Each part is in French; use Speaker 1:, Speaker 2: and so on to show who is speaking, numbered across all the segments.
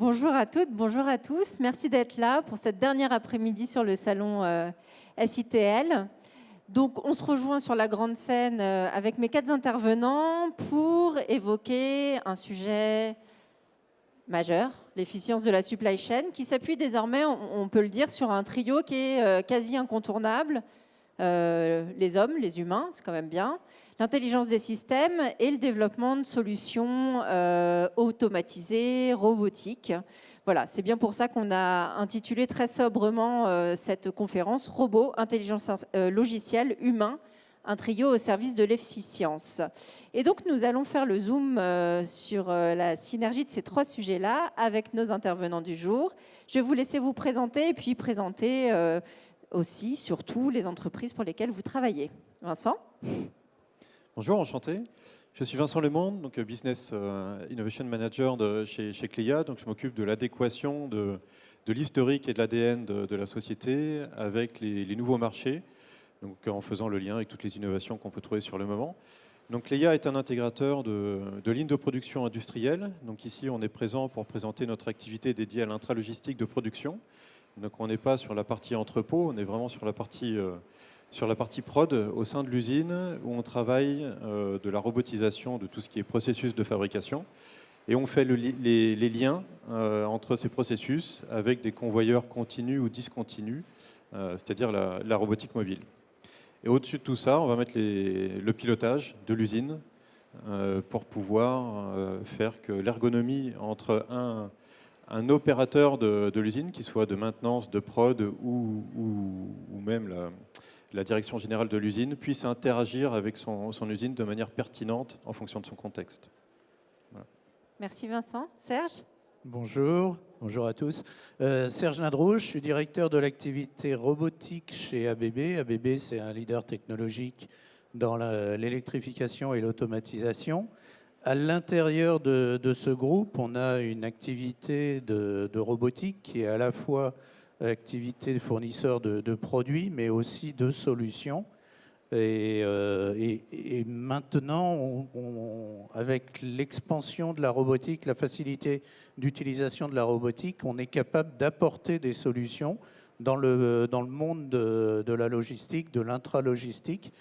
Speaker 1: Bonjour à toutes, bonjour à tous. Merci d'être là pour cette dernière après-midi sur le salon SITL. Donc, on se rejoint sur la grande scène avec mes 4 intervenants pour évoquer un sujet majeur, l'efficience de la supply chain, qui s'appuie désormais, on peut le dire, sur un trio qui est quasi incontournable. Les hommes, les humains, c'est quand même bien, l'intelligence des systèmes et le développement de solutions automatisées, robotiques. Voilà, c'est bien pour ça qu'on a intitulé très sobrement cette conférence « Robots, intelligence logicielle, humain ». Un trio au service de l'efficience. Et donc, nous allons faire le zoom sur la synergie de ces 3 sujets-là avec nos intervenants du jour. Je vais vous laisser vous présenter et puis présenter aussi, surtout, les entreprises pour lesquelles vous travaillez. Vincent ?
Speaker 2: Bonjour, enchanté. Je suis Vincent Lemonde, donc Business Innovation Manager chez Cléa. Donc, je m'occupe de l'adéquation de l'historique et de l'ADN de la société avec les nouveaux marchés, donc en faisant le lien avec toutes les innovations qu'on peut trouver sur le moment. Donc, Cléa est un intégrateur de lignes de production industrielles. Donc, ici, on est présent pour présenter notre activité dédiée à l'intralogistique de production. Donc, on n'est pas sur la partie entrepôt, on est vraiment sur la partie prod au sein de l'usine où on travaille de la robotisation de tout ce qui est processus de fabrication. Et on fait les liens entre ces processus avec des convoyeurs continus ou discontinus, c'est-à-dire la robotique mobile. Et au-dessus de tout ça, on va mettre le pilotage de l'usine pour pouvoir faire que l'ergonomie entre un opérateur de l'usine, qui soit de maintenance, de prod ou même la direction générale de l'usine, puisse interagir avec son usine de manière pertinente en fonction de son contexte. Voilà.
Speaker 1: Merci Vincent. Serge ?
Speaker 3: Bonjour, bonjour à tous. Serge Nadrouche, je suis directeur de l'activité robotique chez ABB. ABB, c'est un leader technologique dans l'électrification et l'automatisation. À l'intérieur de ce groupe, on a une activité de robotique qui est à la fois activité fournisseur de produits, mais aussi de solutions. Et maintenant, avec l'expansion de la robotique, la facilité d'utilisation de la robotique, on est capable d'apporter des solutions dans le monde de la logistique, de l'intralogistique.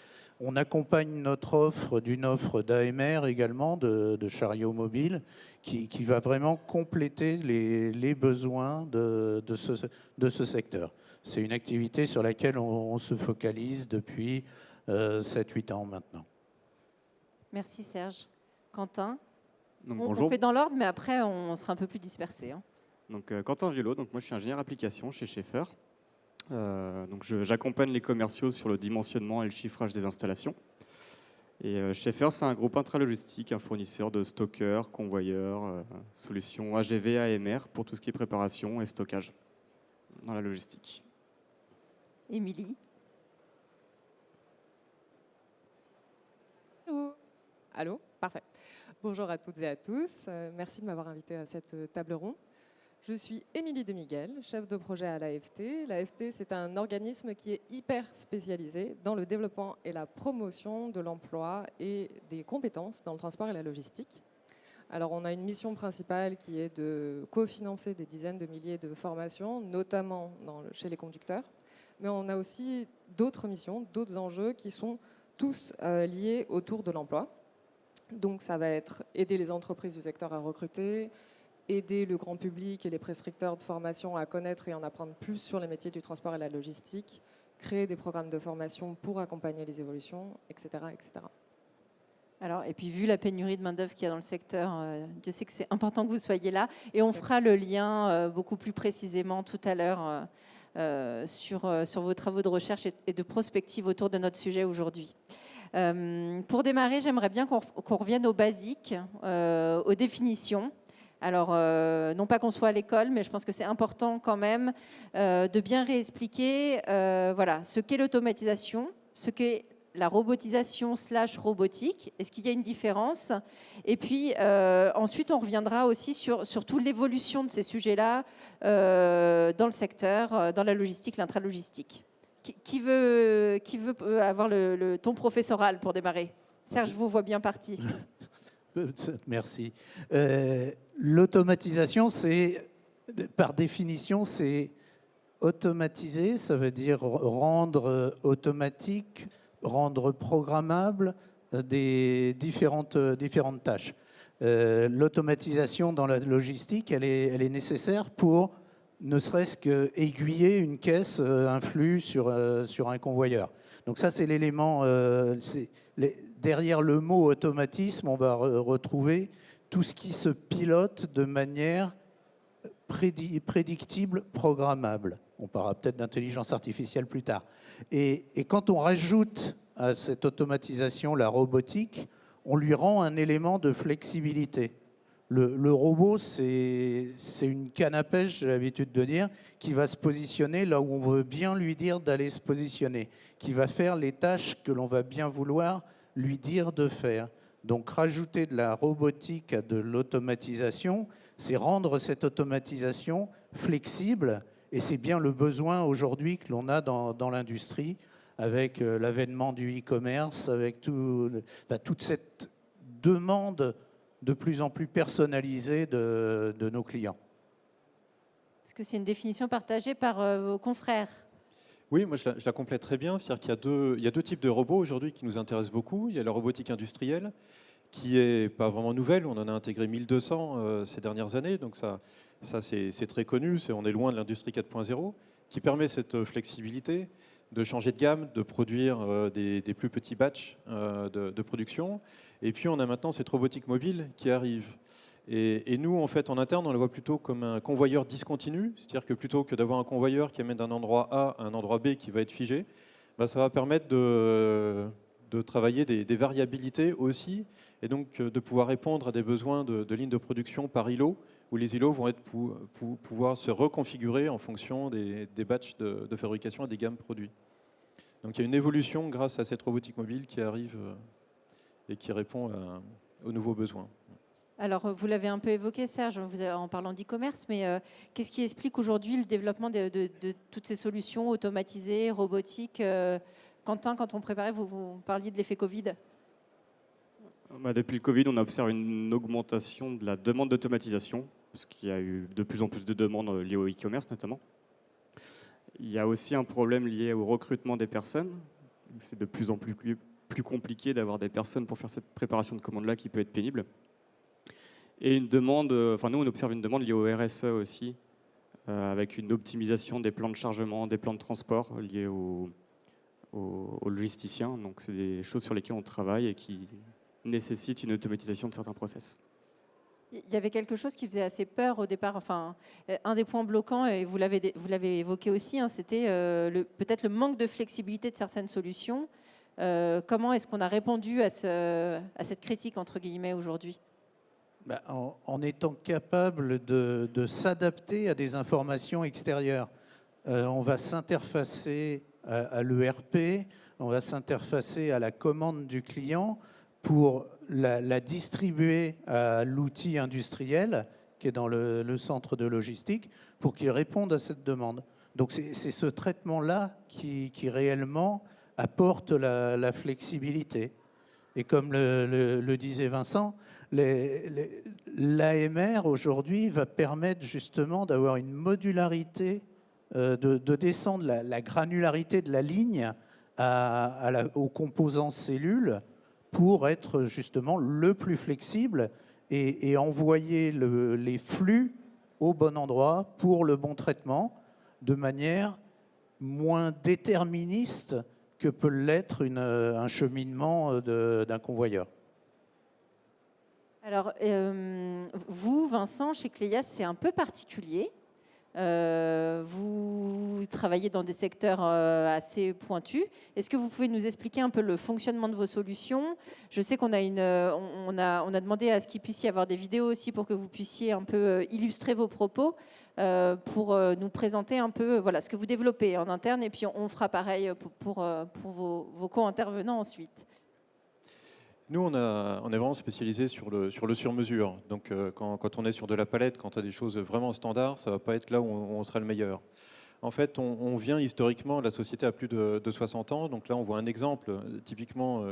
Speaker 3: On accompagne notre offre d'une offre d'AMR également, de chariot mobile, qui va vraiment compléter les besoins de ce secteur. C'est une activité sur laquelle on se focalise depuis 7-8 ans maintenant.
Speaker 1: Merci Serge. Quentin ?
Speaker 4: Donc,
Speaker 1: on fait dans l'ordre, mais après, on sera un peu plus dispersé. Hein.
Speaker 4: Donc, Quentin Violo, donc moi je suis ingénieur application chez Schaeffer. Donc j'accompagne les commerciaux sur le dimensionnement et le chiffrage des installations. Et Schaeffer, c'est un groupe intralogistique, un fournisseur de stockeurs, convoyeurs, solutions AGV, AMR pour tout ce qui est préparation et stockage dans la logistique.
Speaker 1: Émilie ?
Speaker 5: Allô ? Parfait. Bonjour à toutes et à tous. Merci de m'avoir invité à cette table ronde. Je suis Émilie Demiguel, chef de projet à l'AFT. L'AFT, c'est un organisme qui est hyper spécialisé dans le développement et la promotion de l'emploi et des compétences dans le transport et la logistique. Alors, on a une mission principale qui est de cofinancer des dizaines de milliers de formations, notamment chez les conducteurs. Mais on a aussi d'autres missions, d'autres enjeux qui sont tous liés autour de l'emploi. Donc, ça va être aider les entreprises du secteur à recruter, aider le grand public et les prescripteurs de formation à connaître et en apprendre plus sur les métiers du transport et la logistique, créer des programmes de formation pour accompagner les évolutions, etc. etc.
Speaker 1: Alors, et puis, vu la pénurie de main-d'œuvre qu'il y a dans le secteur, je sais que c'est important que vous soyez là. Et on fera le lien beaucoup plus précisément tout à l'heure sur vos travaux de recherche et de prospective autour de notre sujet aujourd'hui. Pour démarrer, j'aimerais bien qu'on revienne aux basiques, aux définitions. Alors, non pas qu'on soit à l'école, mais je pense que c'est important quand même de bien réexpliquer voilà, ce qu'est l'automatisation, ce qu'est la robotisation / robotique. Est-ce qu'il y a une différence ? Et puis, ensuite, on reviendra aussi sur toute l'évolution de ces sujets-là dans le secteur, dans la logistique, l'intralogistique. Qui veut avoir le ton professoral pour démarrer ? Serge, je vous vois bien parti.
Speaker 3: Merci. L'automatisation, c'est Par définition, c'est automatiser, ça veut dire rendre automatique, rendre programmable des différentes tâches. L'automatisation dans la logistique, elle est nécessaire pour ne serait-ce qu'aiguiller une caisse, un flux sur un convoyeur. Donc ça, c'est l'élément. Derrière le mot automatisme, on va retrouver tout ce qui se pilote de manière prédictible, programmable. On parlera peut-être d'intelligence artificielle plus tard. Et quand on rajoute à cette automatisation la robotique, on lui rend un élément de flexibilité. Le robot, c'est une canne à pêche, j'ai l'habitude de dire, qui va se positionner là où on veut bien lui dire d'aller se positionner, qui va faire les tâches que l'on va bien vouloir lui dire de faire. Donc rajouter de la robotique à de l'automatisation, c'est rendre cette automatisation flexible, et c'est bien le besoin aujourd'hui que l'on a dans l'industrie, avec l'avènement du e-commerce, avec toute cette demande de plus en plus personnalisée de nos clients.
Speaker 1: Est-ce que c'est une définition partagée par vos confrères?
Speaker 2: Oui, moi je la complète très bien. C'est-à-dire qu'il y a deux types de robots aujourd'hui qui nous intéressent beaucoup. Il y a la robotique industrielle, qui n'est pas vraiment nouvelle. On en a intégré 1200 ces dernières années. Donc ça c'est très connu. On est loin de l'industrie 4.0, qui permet cette flexibilité de changer de gamme, de produire des plus petits batchs de production. Et puis on a maintenant cette robotique mobile qui arrive. Et nous, en fait, en interne, on la voit plutôt comme un convoyeur discontinu. C'est-à-dire que plutôt que d'avoir un convoyeur qui amène d'un endroit A à un endroit B qui va être figé, ça va permettre de travailler des variabilités aussi, et donc de pouvoir répondre à des besoins de lignes de production par îlot, où les îlots vont être pouvoir se reconfigurer en fonction des batchs de fabrication et des gammes produits. Donc il y a une évolution grâce à cette robotique mobile qui arrive et qui répond aux nouveaux besoins.
Speaker 1: Alors, vous l'avez un peu évoqué, Serge, en parlant d'e-commerce, mais qu'est-ce qui explique aujourd'hui le développement de toutes ces solutions automatisées, robotiques? Quentin, quand on préparait, vous parliez de l'effet Covid.
Speaker 4: Depuis le Covid, on a observé une augmentation de la demande d'automatisation, parce qu'il y a eu de plus en plus de demandes liées au e-commerce notamment. Il y a aussi un problème lié au recrutement des personnes. C'est de plus en plus compliqué d'avoir des personnes pour faire cette préparation de commande-là qui peut être pénible. Et une demande, nous on observe une demande liée au RSE aussi, avec une optimisation des plans de chargement, des plans de transport liés aux logisticiens. Donc c'est des choses sur lesquelles on travaille et qui nécessitent une automatisation de certains process.
Speaker 1: Il y avait quelque chose qui faisait assez peur au départ. Un des points bloquants, et vous l'avez évoqué aussi, c'était peut-être le manque de flexibilité de certaines solutions. Comment est-ce qu'on a répondu à cette critique, entre guillemets, aujourd'hui ?
Speaker 3: En étant capable de s'adapter à des informations extérieures. On va s'interfacer à l'ERP, on va s'interfacer à la commande du client pour la distribuer à l'outil industriel qui est dans le centre de logistique pour qu'il réponde à cette demande. Donc c'est ce traitement-là qui réellement apporte la flexibilité. Et comme le disait Vincent, l'AMR aujourd'hui va permettre justement d'avoir une modularité, de descendre la granularité de la ligne aux composants cellules pour être justement le plus flexible et envoyer les flux au bon endroit pour le bon traitement de manière moins déterministe que peut l'être un cheminement d'un convoyeur.
Speaker 1: Alors, vous, Vincent, chez Cléas, c'est un peu particulier. Vous travaillez dans des secteurs assez pointus. Est-ce que vous pouvez nous expliquer un peu le fonctionnement de vos solutions? Je sais qu'on a demandé à ce qu'il puisse y avoir des vidéos aussi pour que vous puissiez un peu illustrer vos propos, pour nous présenter un peu ce que vous développez en interne, et puis on fera pareil pour vos co-intervenants ensuite.
Speaker 2: Nous, on est vraiment spécialisé sur le sur-mesure. Donc, quand on est sur de la palette, quand on a des choses vraiment standards, ça ne va pas être là où on sera le meilleur. En fait, on vient historiquement, la société a plus de 60 ans. Donc là, on voit un exemple, typiquement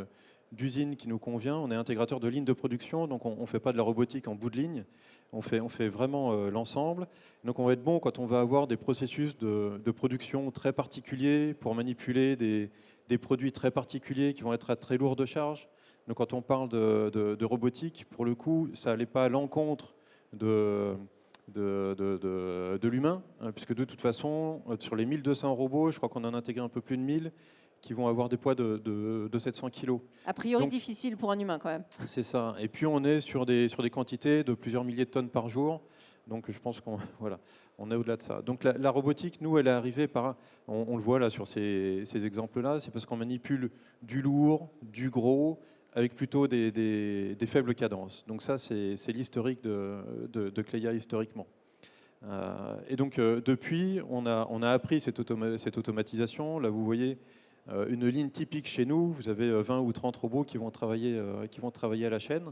Speaker 2: d'usine qui nous convient. On est intégrateur de ligne de production, donc on ne fait pas de la robotique en bout de ligne. On fait vraiment l'ensemble. Donc on va être bon quand on va avoir des processus de production très particuliers pour manipuler des produits très particuliers qui vont être à très lourde charge. Donc quand on parle de robotique, pour le coup, ça n'allait pas à l'encontre de l'humain, hein, puisque de toute façon, sur les 1200 robots, je crois qu'on en a intégré un peu plus de 1000 qui vont avoir des poids de 700 kg.
Speaker 1: A priori,
Speaker 2: Donc,
Speaker 1: difficile pour un humain quand même.
Speaker 2: C'est ça. Et puis on est sur des quantités de plusieurs milliers de tonnes par jour. Donc je pense qu'on voilà, on est au-delà de ça. Donc la robotique, nous, elle est arrivée par, on le voit là sur ces exemples-là, c'est parce qu'on manipule du lourd, du gros, avec plutôt des faibles cadences. Donc ça, c'est l'historique de Cléa historiquement. Et donc depuis, on a appris cette automatisation. Là, vous voyez une ligne typique chez nous. Vous avez 20 ou 30 robots qui vont travailler à la chaîne.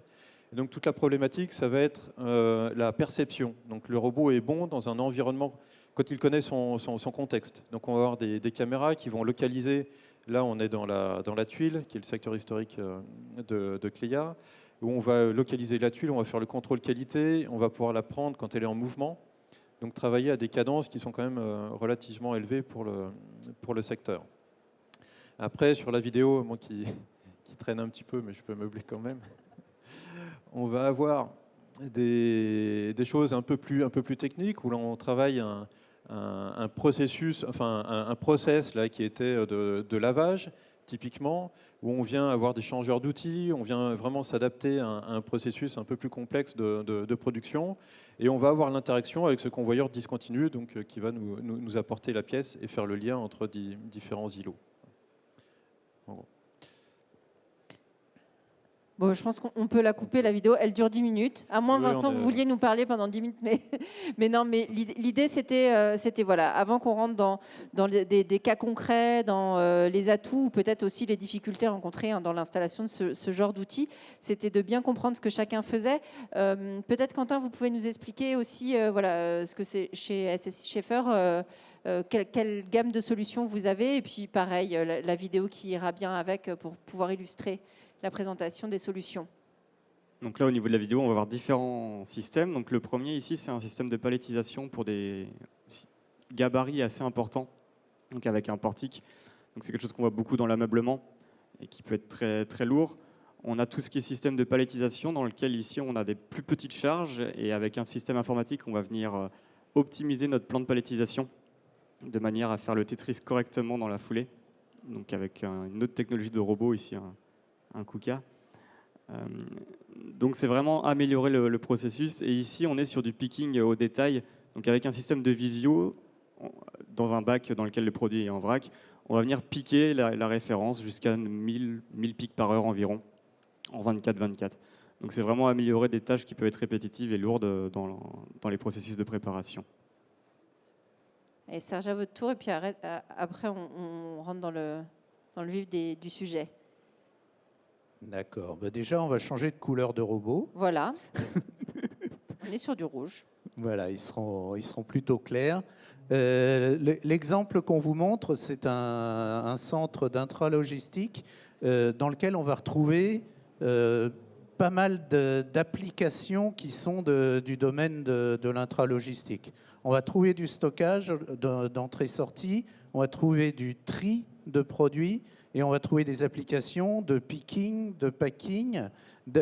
Speaker 2: Et donc toute la problématique, ça va être la perception. Donc le robot est bon dans un environnement quand il connaît son contexte. Donc on va avoir des caméras qui vont localiser. Là, on est dans la tuile, qui est le secteur historique de Cléa, où on va localiser la tuile, on va faire le contrôle qualité, on va pouvoir la prendre quand elle est en mouvement. Donc travailler à des cadences qui sont quand même relativement élevées pour le secteur. Après, sur la vidéo, moi qui traîne un petit peu, mais je peux meubler quand même, on va avoir des choses un peu plus techniques, où là on travaille un processus, enfin un process là, qui était de lavage, typiquement, où on vient avoir des changeurs d'outils, on vient vraiment s'adapter à un processus un peu plus complexe de production, et on va avoir l'interaction avec ce convoyeur discontinu, donc, qui va nous apporter la pièce et faire le lien entre différents îlots. En gros.
Speaker 1: Bon, je pense qu'on peut la couper, la vidéo. Elle dure 10 minutes. À moins,
Speaker 2: Oui,
Speaker 1: Vincent, que vous vouliez nous parler pendant 10 minutes. Mais non, mais l'idée, c'était voilà, avant qu'on rentre dans des cas concrets, dans les atouts, ou peut-être aussi les difficultés rencontrées dans l'installation de ce genre d'outils, c'était de bien comprendre ce que chacun faisait. Peut-être, Quentin, vous pouvez nous expliquer aussi voilà, ce que c'est chez SSI Schaeffer, quelle gamme de solutions vous avez, et puis pareil, la vidéo qui ira bien avec pour pouvoir illustrer la présentation des solutions.
Speaker 4: Donc là, au niveau de la vidéo, on va voir différents systèmes. Donc le premier ici, c'est un système de palettisation pour des gabarits assez importants, donc avec un portique. Donc c'est quelque chose qu'on voit beaucoup dans l'ameublement et qui peut être très, très lourd. On a tout ce qui est système de palettisation dans lequel ici on a des plus petites charges, et avec un système informatique, on va venir optimiser notre plan de palettisation de manière à faire le Tetris correctement dans la foulée. Donc avec une autre technologie de robot ici, un KUKA. Donc c'est vraiment améliorer le processus. Et ici, on est sur du picking au détail. Donc avec un système de visio, dans un bac dans lequel le produit est en vrac, on va venir piquer la référence jusqu'à 1000 pics par heure environ, en 24-24. Donc c'est vraiment améliorer des tâches qui peuvent être répétitives et lourdes dans les processus de préparation.
Speaker 1: Et Serge, à votre tour, et puis après, on rentre dans le vif du sujet.
Speaker 3: D'accord. Bah déjà, on va changer de couleur de robot.
Speaker 1: Voilà. On est sur du rouge.
Speaker 3: Voilà, ils seront plutôt clairs. L'exemple qu'on vous montre, c'est un centre d'intralogistique dans lequel on va retrouver pas mal d'applications qui sont du domaine de l'intralogistique. On va trouver du stockage d'entrée-sortie, on va trouver du tri de produits, et on va trouver des applications de picking, de packing,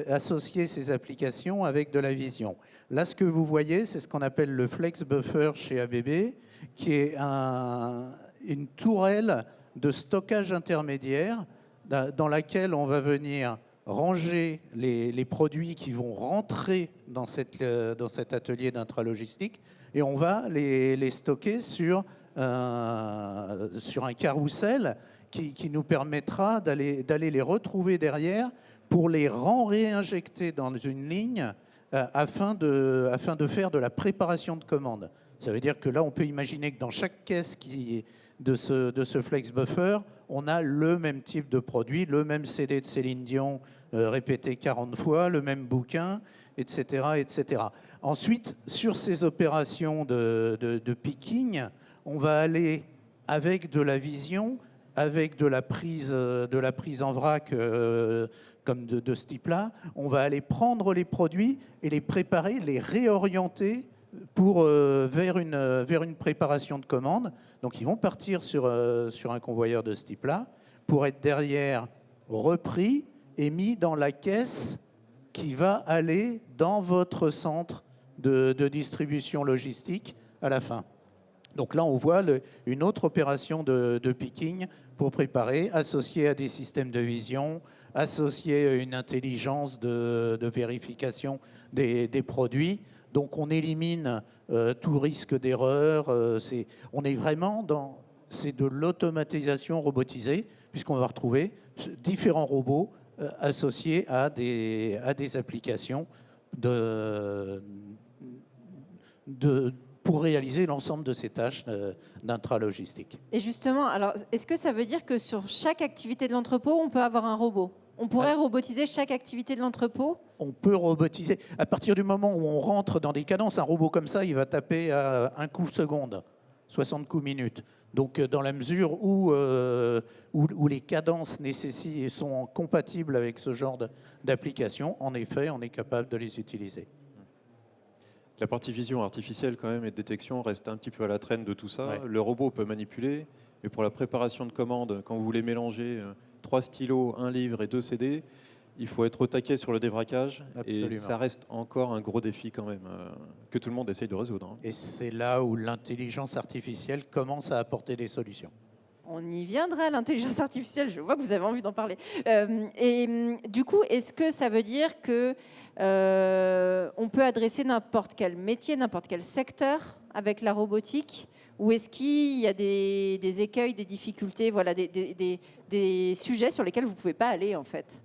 Speaker 3: associer ces applications avec de la vision. Là, ce que vous voyez, c'est ce qu'on appelle le Flex Buffer chez ABB, qui est une tourelle de stockage intermédiaire dans laquelle on va venir ranger les produits qui vont rentrer dans cet atelier d'intralogistique, et on va les stocker sur un carrousel qui nous permettra d'aller les retrouver derrière pour les réinjecter dans une ligne afin de faire de la préparation de commande. Ça veut dire que là, on peut imaginer que dans chaque caisse de ce Flex Buffer, on a le même type de produit, le même CD de Céline Dion répété 40 fois, le même bouquin, etc., etc. Ensuite, sur ces opérations de picking, on va aller, avec de la vision, avec de la prise en vrac comme de ce type-là, on va aller prendre les produits et les préparer, les réorienter vers une préparation de commande. Donc ils vont partir sur un convoyeur de ce type-là pour être derrière repris et mis dans la caisse qui va aller dans votre centre de distribution logistique à la fin. Donc là, on voit une autre opération de picking pour préparer, associée à des systèmes de vision, associée à une intelligence de vérification des produits. Donc on élimine tout risque d'erreur. On est vraiment c'est de l'automatisation robotisée, puisqu'on va retrouver différents robots associés à des applications pour réaliser l'ensemble de ces tâches d'intralogistique.
Speaker 1: Et justement, alors, est-ce que ça veut dire que sur chaque activité de l'entrepôt, on peut avoir un robot? On pourrait robotiser chaque activité de l'entrepôt?
Speaker 3: On peut robotiser. À partir du moment où on rentre dans des cadences, un robot comme ça, il va taper à un coup seconde, 60 coups minute. Donc, dans la mesure où les cadences sont compatibles avec ce genre d'application, en effet, on est capable de les utiliser.
Speaker 2: La partie vision artificielle quand même et de détection reste un petit peu à la traîne de tout ça.
Speaker 3: Ouais.
Speaker 2: Le robot peut manipuler, mais pour la préparation de commandes, quand vous voulez mélanger 3 stylos, 1 livre et 2 CD, il faut être au taquet sur le débraquage.
Speaker 3: Absolument.
Speaker 2: Et ça reste encore un gros défi quand même, que tout le monde essaye de résoudre.
Speaker 3: Et c'est là où l'intelligence artificielle commence à apporter des solutions.
Speaker 1: On y viendra, l'intelligence artificielle. Je vois que vous avez envie d'en parler. Du coup, est-ce que ça veut dire que on peut adresser n'importe quel métier, n'importe quel secteur avec la robotique? Ou est-ce qu'il y a des écueils, des difficultés, voilà, des sujets sur lesquels vous ne pouvez pas aller, en fait?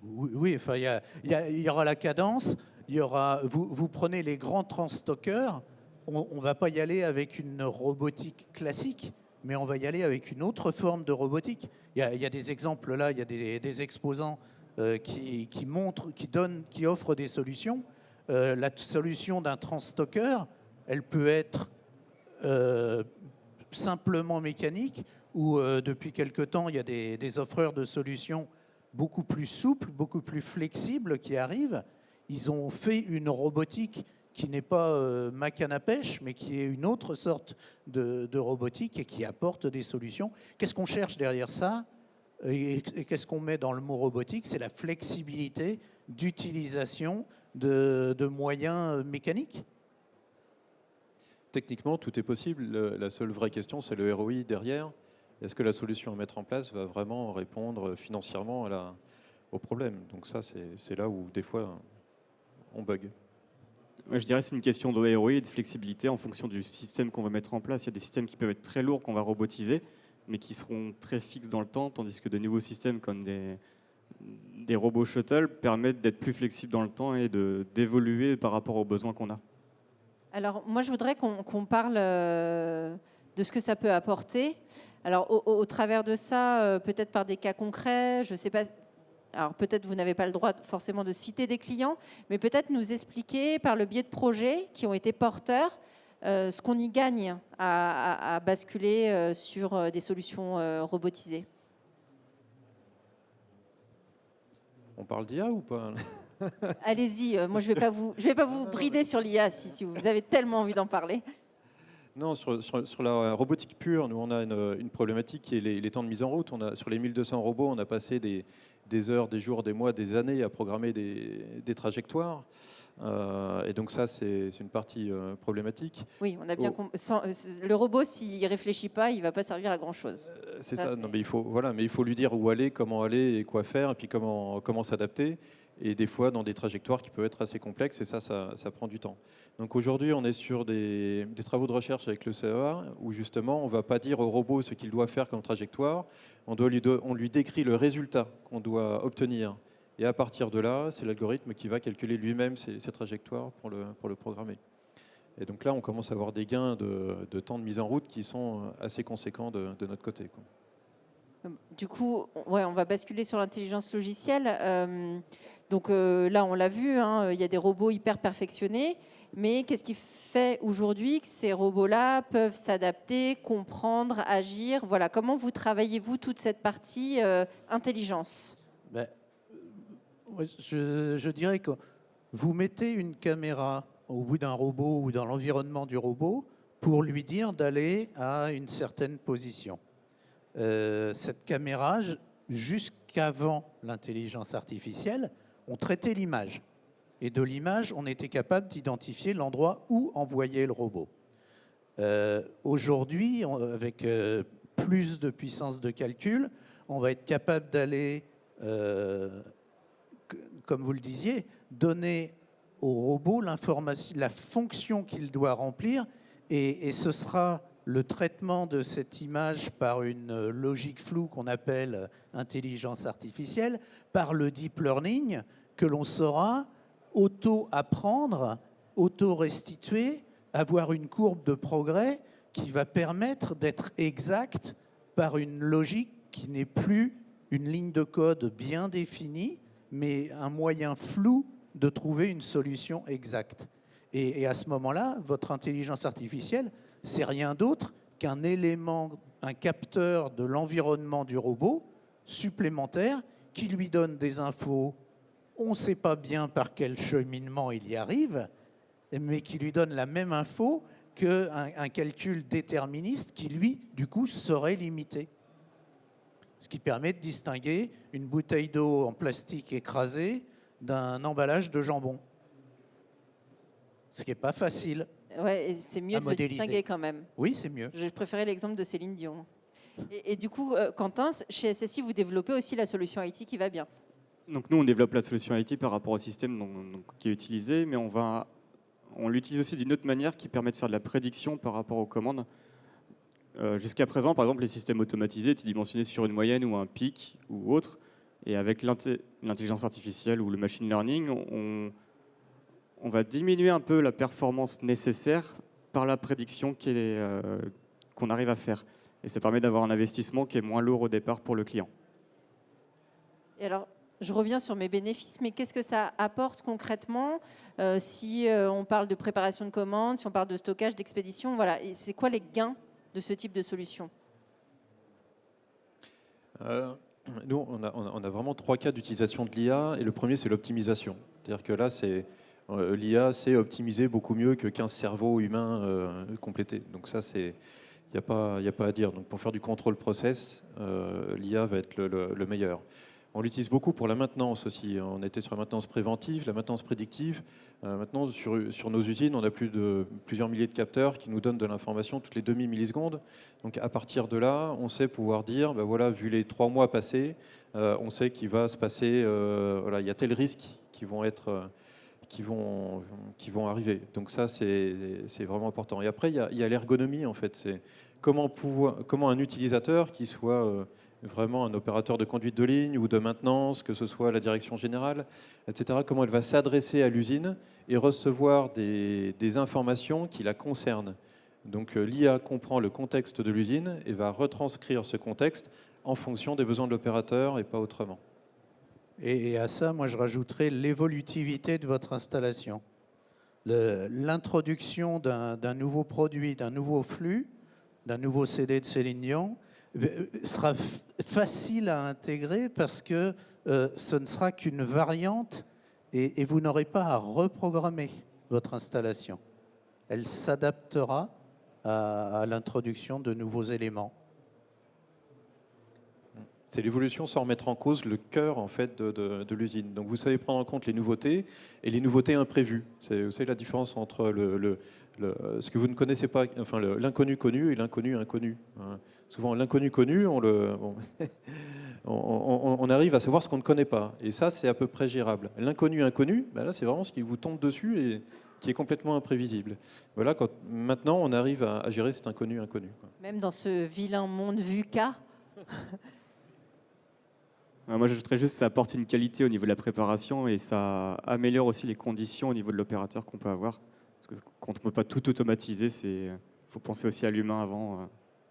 Speaker 3: Oui, enfin, il y aura la cadence. Vous prenez les grands transstockeurs, on ne va pas y aller avec une robotique classique, mais on va y aller avec une autre forme de robotique. Il y a des exemples là, il y a des exposants qui offrent des solutions. La solution d'un transstocker, elle peut être simplement mécanique, ou depuis quelque temps, il y a des offreurs de solutions beaucoup plus souples, beaucoup plus flexibles qui arrivent. Ils ont fait une robotique qui n'est pas ma canne à pêche, mais qui est une autre sorte de robotique et qui apporte des solutions. Qu'est-ce qu'on cherche derrière ça et qu'est-ce qu'on met dans le mot robotique? C'est la flexibilité d'utilisation de moyens mécaniques.
Speaker 2: Techniquement, tout est possible. La seule vraie question, c'est le ROI derrière. Est-ce que la solution à mettre en place va vraiment répondre financièrement au problème? Donc ça, c'est là où des fois on bug.
Speaker 4: Ouais, je dirais que c'est une question de ROI et de flexibilité en fonction du système qu'on va mettre en place. Il y a des systèmes qui peuvent être très lourds qu'on va robotiser, mais qui seront très fixes dans le temps, tandis que de nouveaux systèmes comme des robots shuttle permettent d'être plus flexibles dans le temps et d'évoluer par rapport aux besoins qu'on a.
Speaker 1: Alors, moi, je voudrais qu'on parle de ce que ça peut apporter. Alors, au travers de ça, peut-être par des cas concrets, je ne sais pas. Alors, peut-être vous n'avez pas le droit forcément de citer des clients, mais peut-être nous expliquer par le biais de projets qui ont été porteurs ce qu'on y gagne à basculer sur des solutions robotisées.
Speaker 2: On parle d'IA ou pas?
Speaker 1: Allez-y, moi je vais pas vous brider sur l'IA si vous avez tellement envie d'en parler.
Speaker 2: Non, sur la robotique pure, nous on a une problématique qui est les temps de mise en route. Sur les 1200 robots, on a passé des heures, des jours, des mois, des années à programmer des trajectoires. Et donc ça, c'est une partie problématique.
Speaker 1: Oui, on a bien le robot, s'il ne réfléchit pas, il ne va pas servir à grand-chose.
Speaker 2: C'est ça. Non, mais il faut lui dire où aller, comment aller et quoi faire, et puis comment s'adapter. Et des fois dans des trajectoires qui peuvent être assez complexes, et ça prend du temps. Donc aujourd'hui, on est sur des travaux de recherche avec le CEA, où justement, on ne va pas dire au robot ce qu'il doit faire comme trajectoire, on lui décrit le résultat qu'on doit obtenir. Et à partir de là, c'est l'algorithme qui va calculer lui-même ces trajectoires pour le programmer. Et donc là, on commence à avoir des gains de temps de mise en route qui sont assez conséquents de notre côté, quoi.
Speaker 1: Du coup, ouais, on va basculer sur l'intelligence logicielle. Donc là, on l'a vu, hein, il y a des robots hyper perfectionnés. Mais qu'est-ce qui fait aujourd'hui que ces robots-là peuvent s'adapter, comprendre, agir? Voilà, comment vous travaillez-vous toute cette partie intelligence?
Speaker 3: Ben, je dirais que vous mettez une caméra au bout d'un robot ou dans l'environnement du robot pour lui dire d'aller à une certaine position. Cette caméra, jusqu'avant l'intelligence artificielle, on traitait l'image. Et de l'image, on était capable d'identifier l'endroit où envoyer le robot. Aujourd'hui, avec plus de puissance de calcul, on va être capable d'aller, comme vous le disiez, donner au robot l'information, la fonction qu'il doit remplir, et ce sera le traitement de cette image par une logique floue qu'on appelle intelligence artificielle, par le deep learning, que l'on saura auto-apprendre, auto-restituer, avoir une courbe de progrès qui va permettre d'être exact par une logique qui n'est plus une ligne de code bien définie, mais un moyen flou de trouver une solution exacte. Et à ce moment-là, votre intelligence artificielle, c'est rien d'autre qu'un élément, un capteur de l'environnement du robot supplémentaire qui lui donne des infos. On ne sait pas bien par quel cheminement il y arrive, mais qui lui donne la même info qu'un calcul déterministe qui, lui, du coup, serait limité. Ce qui permet de distinguer une bouteille d'eau en plastique écrasée d'un emballage de jambon. Ce qui n'est pas facile.
Speaker 1: Ouais, c'est mieux de le distinguer quand même.
Speaker 3: Oui, c'est mieux.
Speaker 1: Je préférais l'exemple de Céline Dion. Et du coup, Quentin, chez SSI, vous développez aussi la solution IT qui va bien.
Speaker 4: Donc nous, on développe la solution IT par rapport au système qui est utilisé, mais on l'utilise aussi d'une autre manière qui permet de faire de la prédiction par rapport aux commandes. Jusqu'à présent, par exemple, les systèmes automatisés étaient dimensionnés sur une moyenne ou un pic ou autre. Et avec l'intelligence artificielle ou le machine learning, on va diminuer un peu la performance nécessaire par la prédiction qu'on arrive à faire. Et ça permet d'avoir un investissement qui est moins lourd au départ pour le client.
Speaker 1: Et alors, je reviens sur mes bénéfices, mais qu'est-ce que ça apporte concrètement si on parle de préparation de commandes, si on parle de stockage, d'expédition, voilà. C'est quoi les gains de ce type de solution?
Speaker 2: Nous, on a vraiment 3 cas d'utilisation de l'IA, et le premier, c'est l'optimisation. C'est-à-dire que là, l'IA, c'est optimiser beaucoup mieux que 15 cerveaux humains complétés. Donc ça, il n'y a pas à dire. Donc pour faire du contrôle process, l'IA va être le meilleur. On l'utilise beaucoup pour la maintenance aussi. On était sur la maintenance préventive, la maintenance prédictive. Maintenant, sur nos usines, on a plusieurs milliers de capteurs qui nous donnent de l'information toutes les demi-millisecondes. Donc à partir de là, on sait pouvoir dire, ben voilà, vu les 3 mois passés, on sait qu'il va se passer, voilà, il y a tel risque qui vont arriver. Donc ça, c'est vraiment important. Et après, il y a l'ergonomie, en fait. C'est comment un utilisateur qui soit vraiment un opérateur de conduite de ligne ou de maintenance, que ce soit la direction générale, etc., comment elle va s'adresser à l'usine et recevoir des informations qui la concernent. Donc l'IA comprend le contexte de l'usine et va retranscrire ce contexte en fonction des besoins de l'opérateur et pas autrement.
Speaker 3: Et à ça, moi, je rajouterais l'évolutivité de votre installation. L'introduction d'un nouveau produit, d'un nouveau flux, d'un nouveau CD de Céline Dion sera facile à intégrer parce que ce ne sera qu'une variante et vous n'aurez pas à reprogrammer votre installation. Elle s'adaptera à l'introduction de nouveaux éléments.
Speaker 2: C'est l'évolution sans remettre en cause le cœur en fait de l'usine. Donc vous savez prendre en compte les nouveautés et les nouveautés imprévues. Vous savez la différence entre ce que vous ne connaissez pas, enfin l'inconnu connu et l'inconnu inconnu. Souvent l'inconnu connu, on arrive à savoir ce qu'on ne connaît pas. Et ça, c'est à peu près gérable. L'inconnu inconnu, ben là, c'est vraiment ce qui vous tombe dessus et qui est complètement imprévisible. Voilà, maintenant, on arrive à gérer cet inconnu inconnu.
Speaker 1: Même dans ce vilain monde VUCA.
Speaker 4: Moi, j'ajouterais juste que ça apporte une qualité au niveau de la préparation et ça améliore aussi les conditions au niveau de l'opérateur qu'on peut avoir. Parce que quand on ne peut pas tout automatiser, il faut penser aussi à l'humain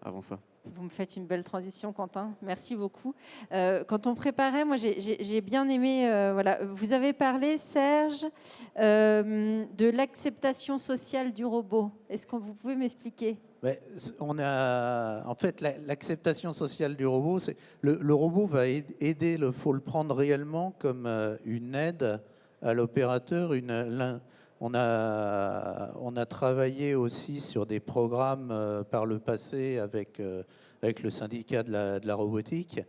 Speaker 4: avant ça.
Speaker 1: Vous me faites une belle transition, Quentin. Merci beaucoup. Quand on préparait, moi, j'ai bien aimé. Voilà, vous avez parlé, Serge, de l'acceptation sociale du robot. Est-ce que vous pouvez m'expliquer?
Speaker 3: En fait, l'acceptation sociale du robot, c'est le robot va aider. Il faut le prendre réellement comme une aide à l'opérateur. On a travaillé aussi sur des programmes par le passé avec le syndicat de la robotique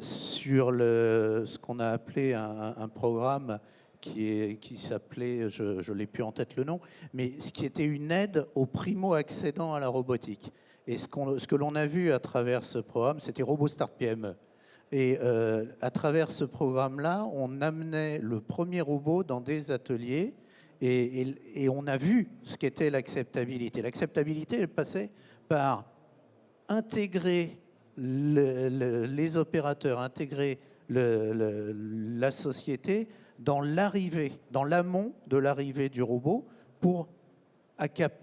Speaker 3: sur ce qu'on a appelé un programme qui s'appelait, je n'ai plus en tête le nom, mais ce qui était une aide aux primo-accédants à la robotique. Et ce que l'on a vu à travers ce programme, c'était RoboStart PME. Et à travers ce programme-là, on amenait le premier robot dans des ateliers et on a vu ce qu'était l'acceptabilité. L'acceptabilité, elle passait par intégrer les opérateurs, intégrer la société dans l'amont de l'arrivée du robot pour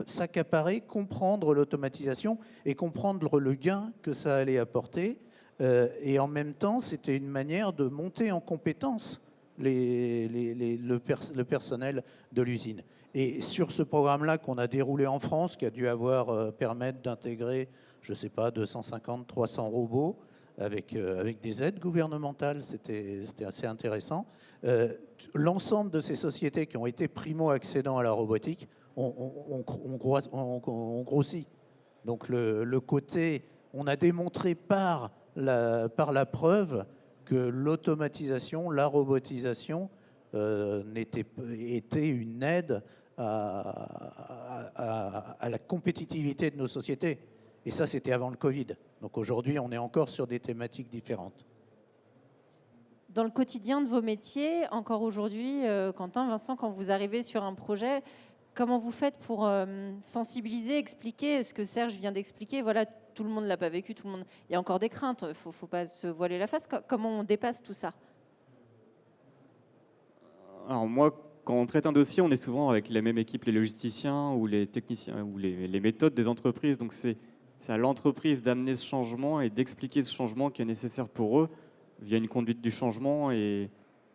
Speaker 3: s'accaparer, comprendre l'automatisation et comprendre le gain que ça allait apporter. Et en même temps, c'était une manière de monter en compétence le personnel de l'usine. Et sur ce programme-là qu'on a déroulé en France, qui a dû permettre d'intégrer, je ne sais pas, 250, 300 robots avec des aides gouvernementales, c'était assez intéressant. L'ensemble de ces sociétés qui ont été primo-accédants à la robotique, on grossit. Donc le côté, on a démontré par la preuve que l'automatisation, la robotisation était une aide à la compétitivité de nos sociétés. Et ça, c'était avant le Covid. Donc aujourd'hui, on est encore sur des thématiques différentes.
Speaker 1: Dans le quotidien de vos métiers, encore aujourd'hui, Quentin, Vincent, quand vous arrivez sur un projet, comment vous faites pour sensibiliser, expliquer ce que Serge vient d'expliquer? Voilà, tout le monde ne l'a pas vécu, il y a encore des craintes, il ne faut pas se voiler la face. Comment on dépasse tout ça?
Speaker 4: Alors moi, quand on traite un dossier, on est souvent avec les mêmes équipes, les logisticiens ou les techniciens ou les méthodes des entreprises. Donc c'est à l'entreprise d'amener ce changement et d'expliquer ce changement qui est nécessaire pour eux via une conduite du changement. Et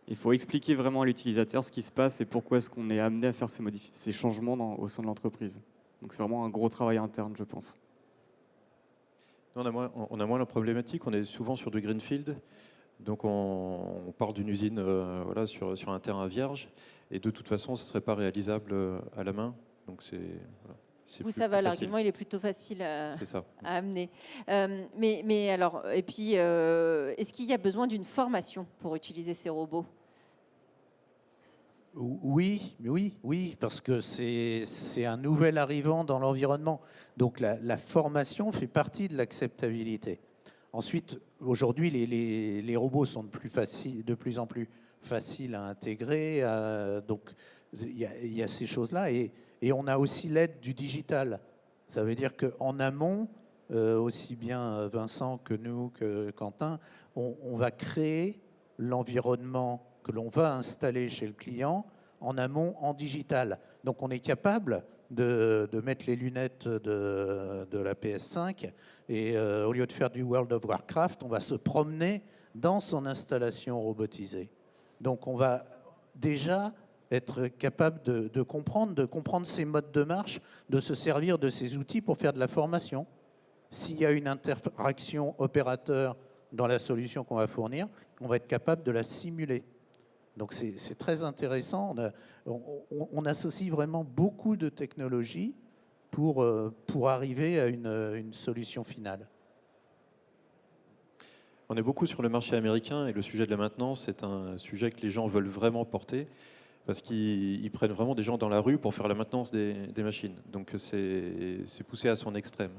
Speaker 4: il faut expliquer vraiment à l'utilisateur ce qui se passe et pourquoi est-ce qu'on est amené à faire ces changements au sein de l'entreprise. Donc c'est vraiment un gros travail interne, je pense.
Speaker 2: On a moins la problématique, on est souvent sur du greenfield, donc on part d'une usine voilà, sur un terrain vierge, et de toute façon, ce ne serait pas réalisable à la main. Donc
Speaker 1: ça va, l'argument il est plutôt facile à amener. Mais alors, et puis, est-ce qu'il y a besoin d'une formation pour utiliser ces robots?
Speaker 3: Oui, parce que c'est un nouvel arrivant dans l'environnement. Donc la formation fait partie de l'acceptabilité. Ensuite, aujourd'hui, les robots sont de plus en plus faciles à intégrer. Donc il y a ces choses-là. Et on a aussi l'aide du digital. Ça veut dire qu'en amont, aussi bien Vincent que nous, que Quentin, on va créer l'environnement que l'on va installer chez le client en amont, en digital. Donc on est capable de mettre les lunettes de la PS5 et au lieu de faire du World of Warcraft, on va se promener dans son installation robotisée. Donc on va déjà être capable de comprendre ses modes de marche, de se servir de ces outils pour faire de la formation. S'il y a une interaction opérateur dans la solution qu'on va fournir, on va être capable de la simuler. Donc c'est très intéressant. On associe vraiment beaucoup de technologies pour arriver à une solution finale.
Speaker 2: On est beaucoup sur le marché américain et le sujet de la maintenance est un sujet que les gens veulent vraiment porter parce qu'ils prennent vraiment des gens dans la rue pour faire la maintenance des machines. Donc c'est poussé à son extrême.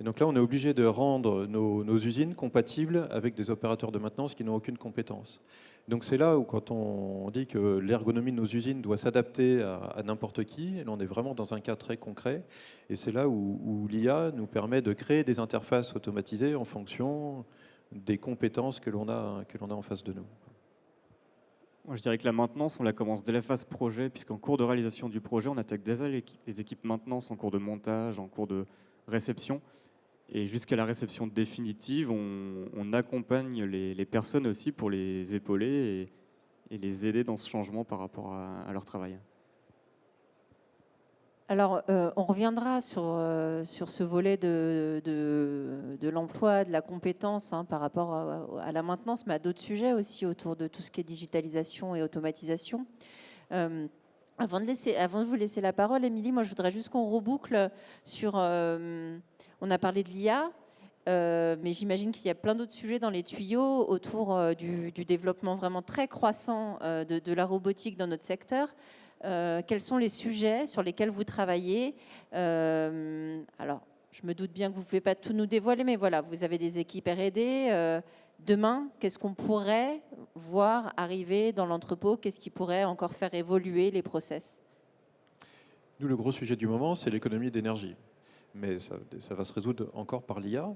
Speaker 2: Et donc là, on est obligé de rendre nos usines compatibles avec des opérateurs de maintenance qui n'ont aucune compétence. Donc c'est là où, quand on dit que l'ergonomie de nos usines doit s'adapter à n'importe qui, là on est vraiment dans un cas très concret. Et c'est là où l'IA nous permet de créer des interfaces automatisées en fonction des compétences que l'on a en face de nous.
Speaker 4: Moi, je dirais que la maintenance, on la commence dès la phase projet, puisqu'en cours de réalisation du projet, on attaque déjà les équipes maintenance en cours de montage, en cours de réception. Et jusqu'à la réception définitive, on accompagne les personnes aussi pour les épauler et les aider dans ce changement par rapport à leur travail.
Speaker 1: Alors, on reviendra sur ce volet de l'emploi, de la compétence par rapport à la maintenance, mais à d'autres sujets aussi autour de tout ce qui est digitalisation et automatisation. Avant de vous laisser la parole, Émilie, moi je voudrais juste qu'on reboucle sur... on a parlé de l'IA, mais j'imagine qu'il y a plein d'autres sujets dans les tuyaux autour du développement vraiment très croissant de la robotique dans notre secteur. Quels sont les sujets sur lesquels vous travaillez? Alors, je me doute bien que vous ne pouvez pas tout nous dévoiler, mais voilà, vous avez des équipes R&D. Demain, qu'est-ce qu'on pourrait voir arriver dans l'entrepôt? Qu'est-ce qui pourrait encore faire évoluer les process?
Speaker 2: Nous, le gros sujet du moment, c'est l'économie d'énergie. Mais ça va se résoudre encore par l'IA.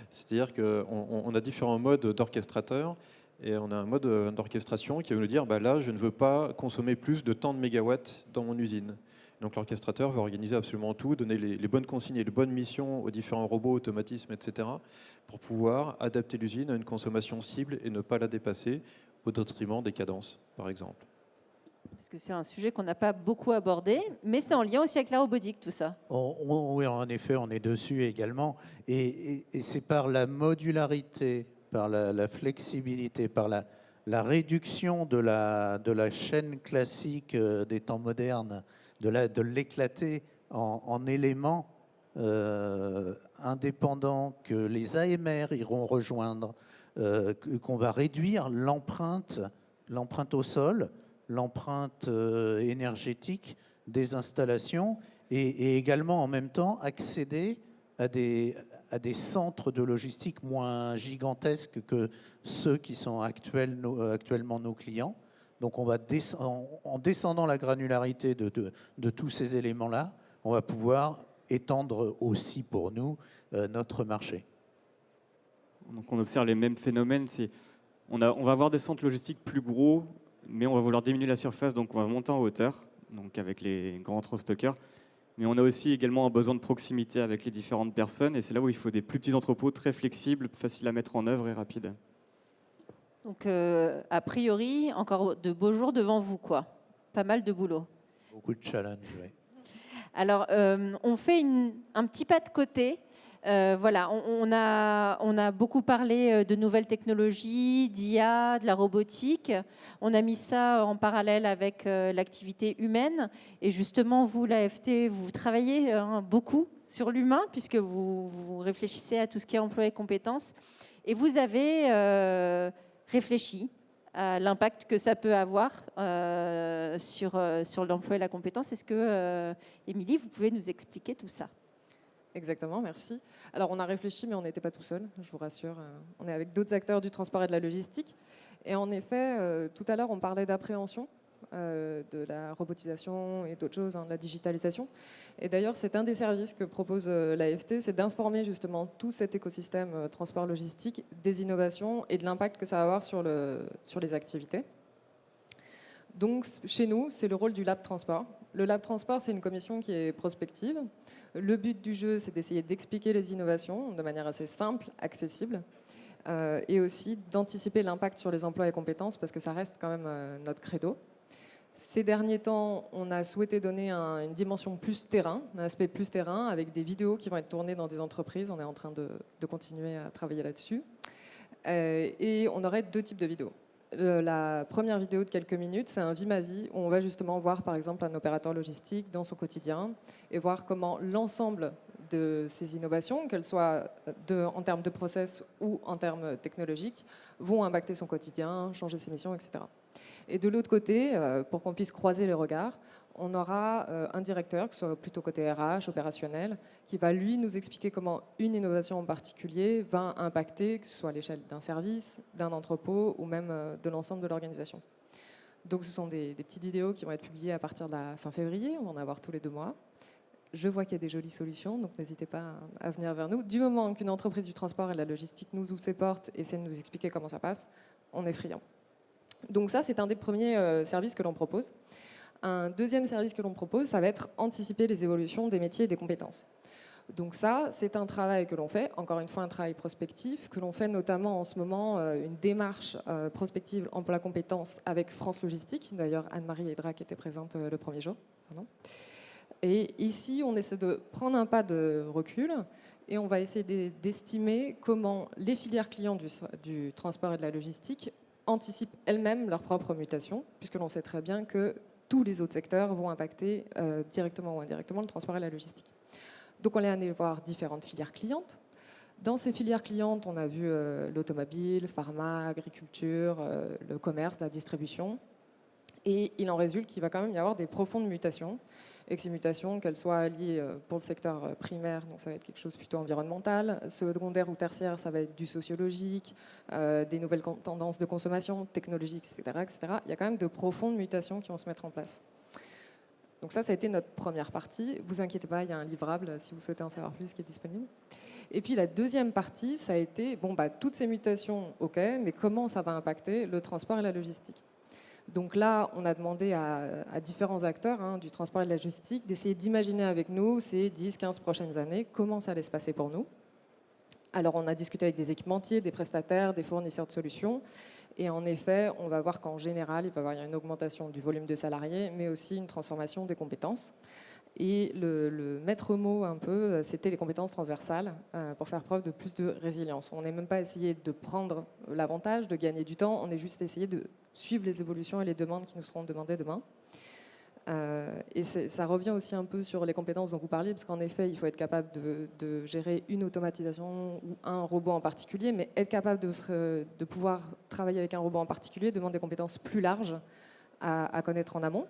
Speaker 2: C'est-à-dire qu'on a différents modes d'orchestrateurs. Et on a un mode d'orchestration qui va nous dire, là, je ne veux pas consommer plus de tant de mégawatts dans mon usine. Donc l'orchestrateur va organiser absolument tout, donner les bonnes consignes et les bonnes missions aux différents robots, automatismes, etc., pour pouvoir adapter l'usine à une consommation cible et ne pas la dépasser au détriment des cadences, par exemple.
Speaker 1: Parce que c'est un sujet qu'on n'a pas beaucoup abordé, mais c'est en lien aussi avec la robotique, tout ça.
Speaker 3: Oui, en effet, on est dessus également. Et c'est par la modularité, par la flexibilité, par la réduction de la chaîne classique des temps modernes, de l'éclater en éléments indépendants que les AMR iront rejoindre, qu'on va réduire l'empreinte au sol, l'empreinte énergétique des installations et également en même temps accéder à des centres de logistique moins gigantesques que ceux qui sont actuellement nos clients. Donc on va en descendant la granularité de tous ces éléments-là, on va pouvoir étendre aussi pour nous notre marché.
Speaker 4: Donc on observe les mêmes phénomènes. On va avoir des centres logistiques plus gros, mais on va vouloir diminuer la surface, donc on va monter en hauteur, donc avec les grands transstockers. Mais on a aussi également un besoin de proximité avec les différentes personnes, et c'est là où il faut des plus petits entrepôts très flexibles, faciles à mettre en œuvre et rapides.
Speaker 1: Donc, a priori, encore de beaux jours devant vous, quoi. Pas mal de boulot.
Speaker 3: Beaucoup de challenges, oui.
Speaker 1: Alors, on fait un petit pas de côté. Voilà, on a beaucoup parlé de nouvelles technologies, d'IA, de la robotique. On a mis ça en parallèle avec l'activité humaine. Et justement, vous, l'AFT, vous travaillez beaucoup sur l'humain, puisque vous réfléchissez à tout ce qui est emploi et compétences. Et vous avez réfléchi à l'impact que ça peut avoir sur l'emploi et la compétence. Est-ce que, Émilie, vous pouvez nous expliquer tout ça?
Speaker 5: Exactement, merci. Alors, on a réfléchi, mais on n'était pas tout seul, je vous rassure. On est avec d'autres acteurs du transport et de la logistique. Et en effet, tout à l'heure, on parlait d'appréhension de la robotisation et d'autres choses, de la digitalisation. Et d'ailleurs, c'est un des services que propose l'AFT, c'est d'informer justement tout cet écosystème transport logistique des innovations et de l'impact que ça va avoir sur les activités. Donc, chez nous, c'est le rôle du Lab Transport. Le Lab Transport, c'est une commission qui est prospective. Le but du jeu, c'est d'essayer d'expliquer les innovations de manière assez simple, accessible, et aussi d'anticiper l'impact sur les emplois et compétences, parce que ça reste quand même notre credo. Ces derniers temps, on a souhaité donner une dimension plus terrain, un aspect plus terrain, avec des vidéos qui vont être tournées dans des entreprises. On est en train de continuer à travailler là-dessus. Et on aurait deux types de vidéos. La première vidéo de quelques minutes, c'est un vie ma vie où on va justement voir par exemple un opérateur logistique dans son quotidien et voir comment l'ensemble de ces innovations, qu'elles soient en termes de process ou en termes technologiques, vont impacter son quotidien, changer ses missions, etc. Et de l'autre côté, pour qu'on puisse croiser les regards, on aura un directeur, que ce soit plutôt côté RH, opérationnel, qui va lui nous expliquer comment une innovation en particulier va impacter, que ce soit à l'échelle d'un service, d'un entrepôt ou même de l'ensemble de l'organisation. Donc ce sont des petites vidéos qui vont être publiées à partir de la fin février, on va en avoir tous les 2 mois. Je vois qu'il y a des jolies solutions, donc n'hésitez pas à venir vers nous. Du moment qu'une entreprise du transport et de la logistique nous ouvre ses portes et essaie de nous expliquer comment ça passe, on est friand. Donc ça, c'est un des premiers services que l'on propose. Un deuxième service que l'on propose, ça va être anticiper les évolutions des métiers et des compétences. Donc ça, c'est un travail que l'on fait, encore une fois un travail prospectif, que l'on fait notamment en ce moment une démarche prospective emploi compétences avec France Logistique. D'ailleurs, Anne-Marie Edra qui était présente le premier jour. Pardon. Et ici, on essaie de prendre un pas de recul et on va essayer d'estimer comment les filières clients du transport et de la logistique anticipent elles-mêmes leurs propres mutations, puisque l'on sait très bien que tous les autres secteurs vont impacter directement ou indirectement le transport et la logistique. Donc on est allé voir différentes filières clientes. Dans ces filières clientes, on a vu l'automobile, pharma, agriculture, le commerce, la distribution. Et il en résulte qu'il va quand même y avoir des profondes mutations. Et que ces mutations, qu'elles soient liées pour le secteur primaire, donc ça va être quelque chose plutôt environnemental, secondaire ou tertiaire, ça va être du sociologique, des nouvelles tendances de consommation, technologiques, etc., etc. Il y a quand même de profondes mutations qui vont se mettre en place. Donc ça a été notre première partie. Vous inquiétez pas, il y a un livrable si vous souhaitez en savoir plus qui est disponible. Et puis la deuxième partie, ça a été, toutes ces mutations, ok, mais comment ça va impacter le transport et la logistique? Donc là, on a demandé à différents acteurs du transport et de la logistique d'essayer d'imaginer avec nous ces 10-15 prochaines années, comment ça allait se passer pour nous. Alors on a discuté avec des équipementiers, des prestataires, des fournisseurs de solutions. Et en effet, on va voir qu'en général, il va y avoir une augmentation du volume de salariés, mais aussi une transformation des compétences. Et le maître mot, un peu, c'était les compétences transversales pour faire preuve de plus de résilience. On n'est même pas essayé de prendre l'avantage, de gagner du temps, on est juste essayé de suivre les évolutions et les demandes qui nous seront demandées demain. Et ça revient aussi un peu sur les compétences dont vous parliez, parce qu'en effet, il faut être capable de gérer une automatisation ou un robot en particulier, mais être capable de pouvoir travailler avec un robot en particulier demande des compétences plus larges à connaître en amont.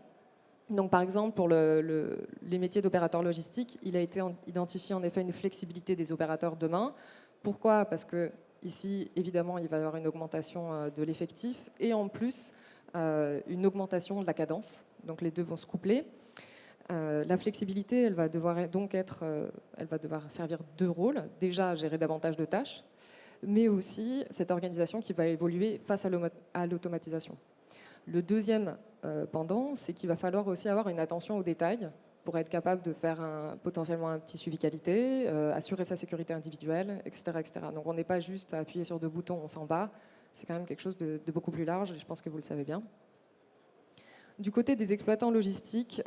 Speaker 5: Donc, par exemple, pour les métiers d'opérateur logistique, il a été identifié en effet une flexibilité des opérateurs demain. Pourquoi? Parce que ici, évidemment, il va y avoir une augmentation de l'effectif et en plus, une augmentation de la cadence. Donc les deux vont se coupler. La flexibilité, elle va devoir servir deux rôles. Déjà, gérer davantage de tâches, mais aussi cette organisation qui va évoluer face à l'automatisation. Le deuxième pendant, c'est qu'il va falloir aussi avoir une attention aux détails pour être capable de faire potentiellement un petit suivi qualité, assurer sa sécurité individuelle, etc., etc. Donc on n'est pas juste à appuyer sur deux boutons, on s'en bat. C'est quand même quelque chose de beaucoup plus large, et je pense que vous le savez bien. Du côté des exploitants logistiques,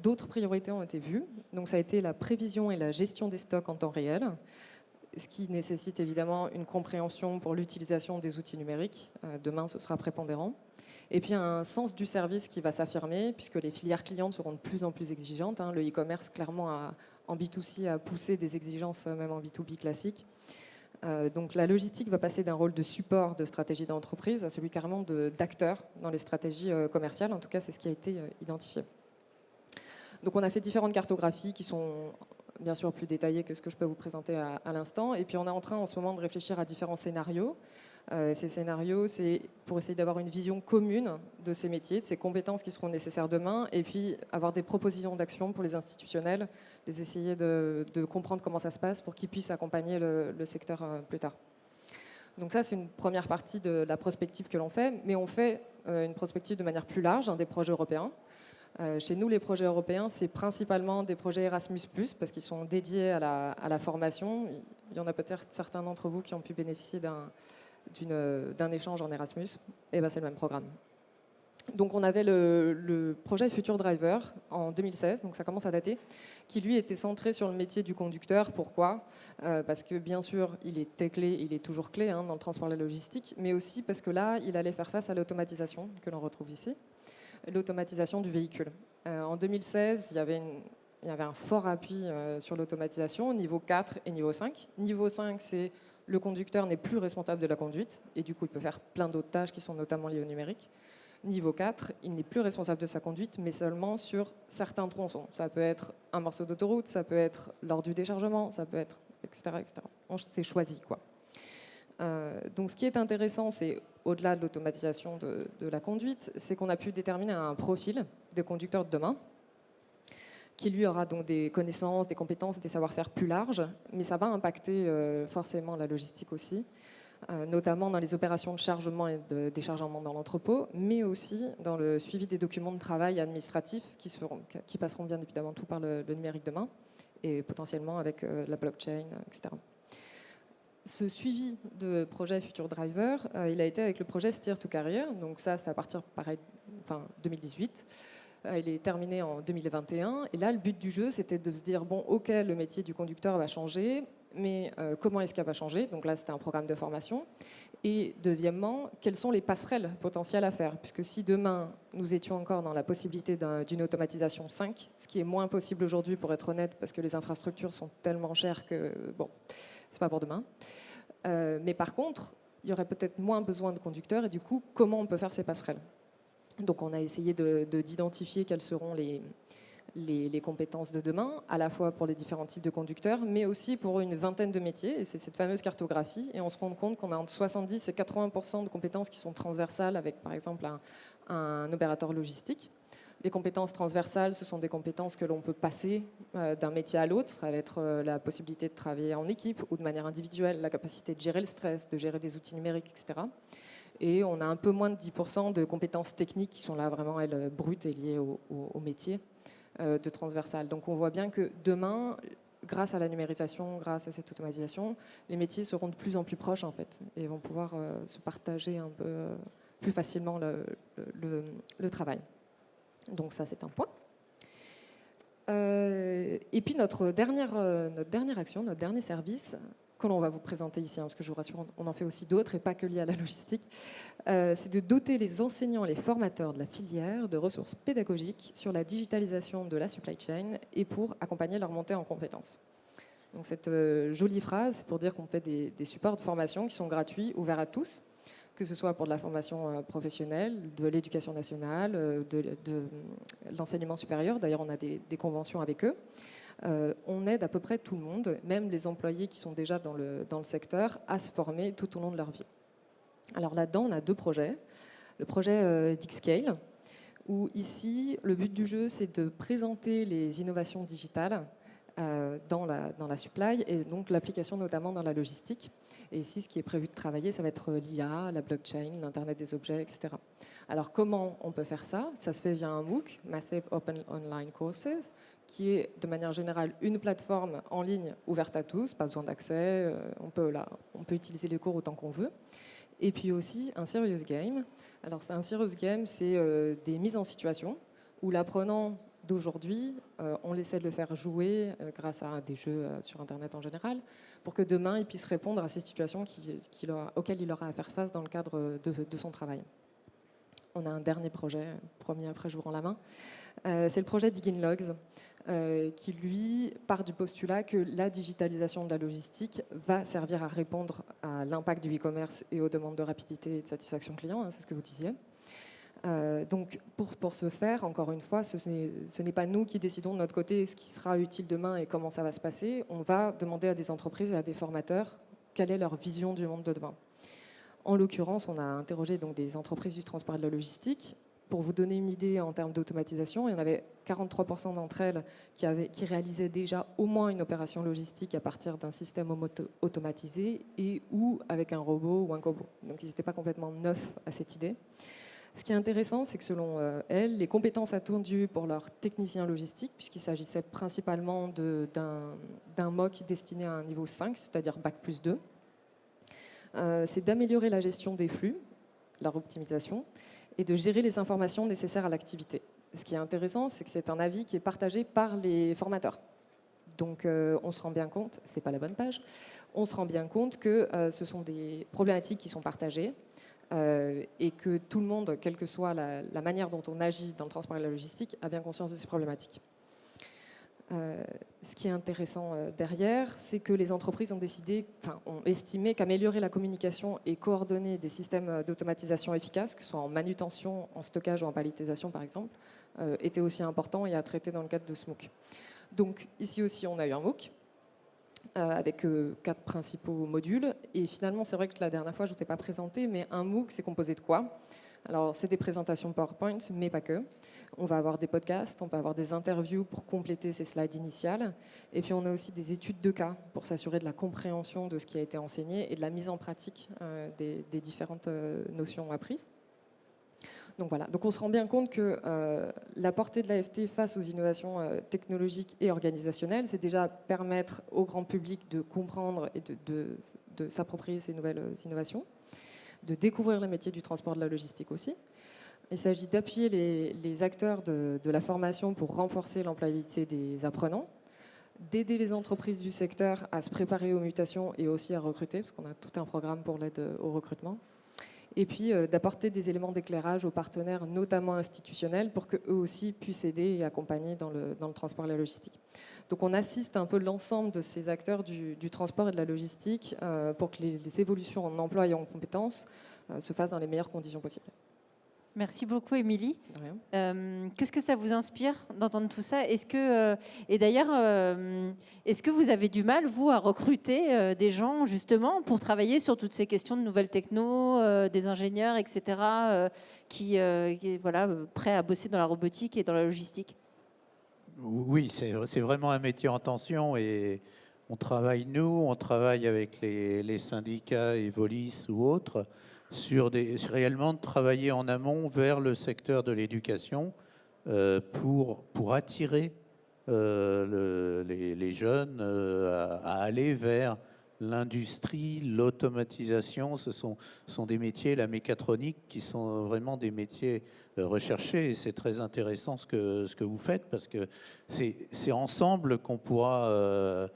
Speaker 5: d'autres priorités ont été vues. Donc ça a été la prévision et la gestion des stocks en temps réel, ce qui nécessite évidemment une compréhension pour l'utilisation des outils numériques. Demain, ce sera prépondérant. Et puis un sens du service qui va s'affirmer, puisque les filières clientes seront de plus en plus exigeantes. Le e-commerce, clairement, en B2C, a poussé des exigences même en B2B classique. Donc la logistique va passer d'un rôle de support de stratégie d'entreprise à celui carrément d'acteur dans les stratégies commerciales. En tout cas, c'est ce qui a été identifié. Donc on a fait différentes cartographies qui sont bien sûr plus détaillées que ce que je peux vous présenter à l'instant. Et puis on est en train en ce moment de réfléchir à différents scénarios. Ces scénarios, c'est pour essayer d'avoir une vision commune de ces métiers, de ces compétences qui seront nécessaires demain, et puis avoir des propositions d'action pour les institutionnels, les essayer de comprendre comment ça se passe pour qu'ils puissent accompagner le secteur plus tard. Donc ça, c'est une première partie de la prospective que l'on fait, mais on fait une prospective de manière plus large, des projets européens. Chez nous, les projets européens, c'est principalement des projets Erasmus+, parce qu'ils sont dédiés à la formation. Il y en a peut-être certains d'entre vous qui ont pu bénéficier d'un échange en Erasmus. Et ben, c'est le même programme. Donc on avait le projet Future Driver en 2016, donc ça commence à dater, qui lui était centré sur le métier du conducteur. Pourquoi? Parce que bien sûr, il était clé, il est toujours clé dans le transport et la logistique, mais aussi parce que là, il allait faire face à l'automatisation que l'on retrouve ici, l'automatisation du véhicule. En 2016, il y avait un fort appui sur l'automatisation, niveau 4 et niveau 5. Niveau 5, c'est le conducteur n'est plus responsable de la conduite, et du coup, il peut faire plein d'autres tâches qui sont notamment liées au numérique. Niveau 4, il n'est plus responsable de sa conduite, mais seulement sur certains tronçons. Ça peut être un morceau d'autoroute, ça peut être lors du déchargement, ça peut être, etc. etc. C'est choisi, quoi. Donc ce qui est intéressant, c'est au-delà de l'automatisation de la conduite, c'est qu'on a pu déterminer un profil de conducteur de demain, qui lui aura donc des connaissances, des compétences, des savoir-faire plus larges, mais ça va impacter forcément la logistique aussi. Notamment dans les opérations de chargement et de déchargement dans l'entrepôt, mais aussi dans le suivi des documents de travail administratifs qui passeront bien évidemment tout par le numérique demain, et potentiellement avec la blockchain, etc. Ce suivi de projet Future Driver, il a été avec le projet Steer to Career. Donc ça, c'est à partir, pareil, 2018. Il est terminé en 2021. Et là, le but du jeu, c'était de se dire, bon, OK, le métier du conducteur va changer, mais comment est-ce qu'elle va changer? Donc là, c'était un programme de formation. Et deuxièmement, quelles sont les passerelles potentielles à faire? Puisque si demain, nous étions encore dans la possibilité d'une automatisation 5, ce qui est moins possible aujourd'hui, pour être honnête, parce que les infrastructures sont tellement chères que, bon, c'est pas pour demain. Mais par contre, il y aurait peut-être moins besoin de conducteurs, et du coup, comment on peut faire ces passerelles? Donc on a essayé d'identifier quelles seront les compétences de demain, à la fois pour les différents types de conducteurs, mais aussi pour une vingtaine de métiers. Et c'est cette fameuse cartographie. Et on se rend compte qu'on a entre 70 et 80% de compétences qui sont transversales avec, par exemple, un opérateur logistique. Les compétences transversales, ce sont des compétences que l'on peut passer d'un métier à l'autre. Ça va être la possibilité de travailler en équipe ou de manière individuelle, la capacité de gérer le stress, de gérer des outils numériques, etc. Et on a un peu moins de 10% de compétences techniques qui sont là vraiment, elles, brutes et liées au métier de transversal. Donc on voit bien que demain, grâce à la numérisation, grâce à cette automatisation, les métiers seront de plus en plus proches en fait et vont pouvoir se partager un peu plus facilement le travail. Donc ça, c'est un point. Et puis notre dernière action, notre dernier service, que l'on va vous présenter ici, parce que je vous rassure, on en fait aussi d'autres et pas que liés à la logistique, c'est de doter les enseignants et les formateurs de la filière de ressources pédagogiques sur la digitalisation de la supply chain et pour accompagner leur montée en compétences. Donc cette jolie phrase, c'est pour dire qu'on fait des supports de formation qui sont gratuits, ouverts à tous, que ce soit pour de la formation professionnelle, de l'éducation nationale, de l'enseignement supérieur. D'ailleurs, on a des conventions avec eux. On aide à peu près tout le monde, même les employés qui sont déjà dans le secteur, à se former tout au long de leur vie. Alors là-dedans, on a deux projets. Le projet Dixscale, où ici, le but du jeu, c'est de présenter les innovations digitales dans la supply et donc l'application notamment dans la logistique. Et ici, ce qui est prévu de travailler, ça va être l'IA, la blockchain, l'Internet des objets, etc. Alors comment on peut faire ça? Ça se fait via un MOOC, Massive Open Online Courses, qui est de manière générale une plateforme en ligne ouverte à tous, pas besoin d'accès, on peut utiliser les cours autant qu'on veut. Et puis aussi un serious game. Alors un serious game, c'est des mises en situation où l'apprenant d'aujourd'hui, on essaie de le faire jouer grâce à des jeux sur Internet en général, pour que demain, il puisse répondre à ces situations auxquelles il aura à faire face dans le cadre de son travail. On a un dernier projet, promis, après je vous rends la main. C'est le projet Digging Logs, qui lui part du postulat que la digitalisation de la logistique va servir à répondre à l'impact du e-commerce et aux demandes de rapidité et de satisfaction client, hein, c'est ce que vous disiez. Donc pour ce faire, encore une fois, ce n'est pas nous qui décidons de notre côté ce qui sera utile demain et comment ça va se passer. On va demander à des entreprises et à des formateurs quelle est leur vision du monde de demain. En l'occurrence, on a interrogé donc des entreprises du transport et de la logistique. Pour vous donner une idée en termes d'automatisation, il y en avait 43% d'entre elles qui réalisaient déjà au moins une opération logistique à partir d'un système automatisé et ou avec un robot ou un cobot. Donc ils n'étaient pas complètement neufs à cette idée. Ce qui est intéressant, c'est que selon elles, les compétences attendues pour leurs techniciens logistiques, puisqu'il s'agissait principalement d'un MOOC destiné à un niveau 5, c'est-à-dire Bac+2, c'est d'améliorer la gestion des flux, leur optimisation, et de gérer les informations nécessaires à l'activité. Ce qui est intéressant, c'est que c'est un avis qui est partagé par les formateurs. Donc on se rend bien compte, c'est pas la bonne page, on se rend bien compte que ce sont des problématiques qui sont partagées, et que tout le monde, quelle que soit la manière dont on agit dans le transport et la logistique, a bien conscience de ces problématiques. Ce qui est intéressant derrière, c'est que les entreprises ont estimé qu'améliorer la communication et coordonner des systèmes d'automatisation efficaces, que ce soit en manutention, en stockage ou en palettisation par exemple, était aussi important et à traiter dans le cadre de ce MOOC. Donc ici aussi, on a eu un MOOC avec 4 principaux modules. Et finalement, c'est vrai que la dernière fois, je ne vous ai pas présenté, mais un MOOC, c'est composé de quoi? Alors, c'est des présentations PowerPoint, mais pas que. On va avoir des podcasts, on peut avoir des interviews pour compléter ces slides initiales. Et puis, on a aussi des études de cas pour s'assurer de la compréhension de ce qui a été enseigné et de la mise en pratique des différentes notions apprises. Donc voilà, donc on se rend bien compte que la portée de l'AFT face aux innovations technologiques et organisationnelles, c'est déjà permettre au grand public de comprendre et de s'approprier ces nouvelles innovations, de découvrir les métiers du transport et de la logistique aussi. Il s'agit d'appuyer les acteurs de la formation pour renforcer l'employabilité des apprenants, d'aider les entreprises du secteur à se préparer aux mutations et aussi à recruter, parce qu'on a tout un programme pour l'aide au recrutement. Et puis d'apporter des éléments d'éclairage aux partenaires, notamment institutionnels, pour qu'eux aussi puissent aider et accompagner dans le transport et la logistique. Donc on assiste un peu l'ensemble de ces acteurs du transport et de la logistique pour que les évolutions en emploi et en compétences se fassent dans les meilleures conditions possibles.
Speaker 1: Merci beaucoup, Émilie.
Speaker 5: De rien.
Speaker 1: Qu'est-ce que ça vous inspire d'entendre tout ça? Et d'ailleurs, est-ce que vous avez du mal, vous, à recruter des gens, justement, pour travailler sur toutes ces questions de nouvelles techno, des ingénieurs, etc., voilà, prêts à bosser dans la robotique et dans la logistique?
Speaker 3: Oui, c'est vraiment un métier en tension et on travaille avec les syndicats Evolis ou autres sur réellement de travailler en amont vers le secteur de l'éducation pour attirer les jeunes à aller vers l'industrie, l'automatisation. Ce sont des métiers, la mécatronique, qui sont vraiment des métiers recherchés. Et c'est très intéressant ce que vous faites parce que c'est ensemble qu'on pourra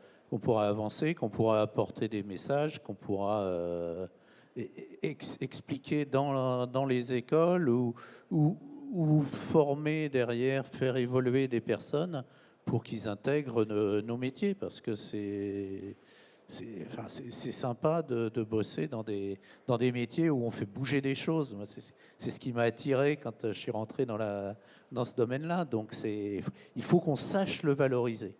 Speaker 3: avancer, qu'on pourra apporter des messages, qu'on pourra expliquer dans les écoles ou former derrière, faire évoluer des personnes pour qu'ils intègrent nos métiers, parce que c'est sympa de bosser dans des métiers où on fait bouger des choses. Moi, c'est ce qui m'a attiré quand je suis rentré dans ce domaine-là. Donc il faut qu'on sache le valoriser.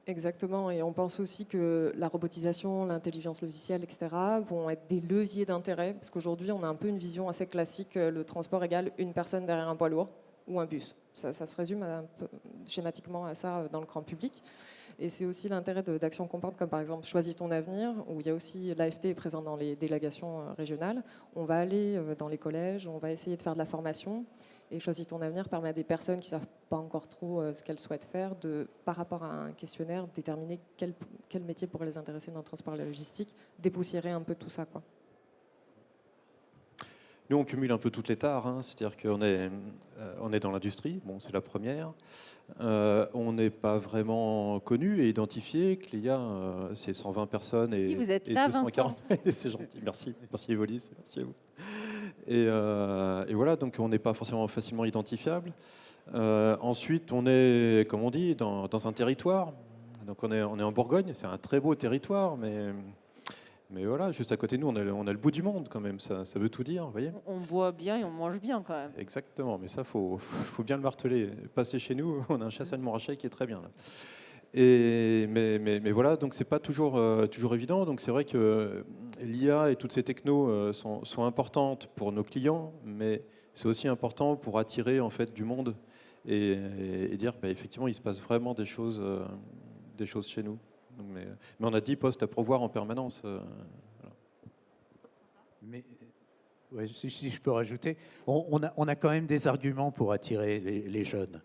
Speaker 5: Exactement, et on pense aussi que la robotisation, l'intelligence logicielle, etc., vont être des leviers d'intérêt, parce qu'aujourd'hui, on a un peu une vision assez classique, le transport égale une personne derrière un poids lourd ou un bus. Ça se résume un peu schématiquement à ça dans le grand public. Et c'est aussi l'intérêt d'actions qu'on porte, comme par exemple Choisis ton avenir, où il y a aussi l'AFT est présent dans les délégations régionales. On va aller dans les collèges, on va essayer de faire de la formation. Et Choisis ton avenir permet à des personnes qui ne savent pas encore trop ce qu'elles souhaitent faire, par rapport à un questionnaire, déterminer quel métier pourrait les intéresser dans le transport et la logistique, dépoussiérer un peu tout ça, quoi.
Speaker 2: Nous, on cumule un peu toutes les tares, hein. C'est-à-dire qu'on est dans l'industrie, bon, c'est la première. On n'est pas vraiment connu et identifié. Cléa, c'est 120 personnes
Speaker 1: Si,
Speaker 2: et,
Speaker 1: vous êtes
Speaker 2: et
Speaker 1: là,
Speaker 2: 240. C'est gentil, merci Evolis, merci à vous. Et voilà, donc on n'est pas forcément facilement identifiable. Ensuite, on est, comme on dit, dans un territoire. Donc on est en Bourgogne, c'est un très beau territoire, mais voilà, juste à côté de nous, on a le bout du monde quand même, ça veut tout dire, vous voyez.
Speaker 1: On boit bien et on mange bien quand même.
Speaker 2: Exactement, mais ça, faut bien le marteler. Passer chez nous, on a un Chassagne-Montrachet qui est très bien là. Mais voilà, donc c'est pas toujours évident. Donc c'est vrai que l'IA et toutes ces technos sont importantes pour nos clients, mais c'est aussi important pour attirer en fait du monde et dire bah, effectivement il se passe vraiment des choses chez nous. Donc, mais on a 10 postes à pourvoir en permanence. Voilà.
Speaker 3: Mais ouais, si je peux rajouter, on a quand même des arguments pour attirer les jeunes.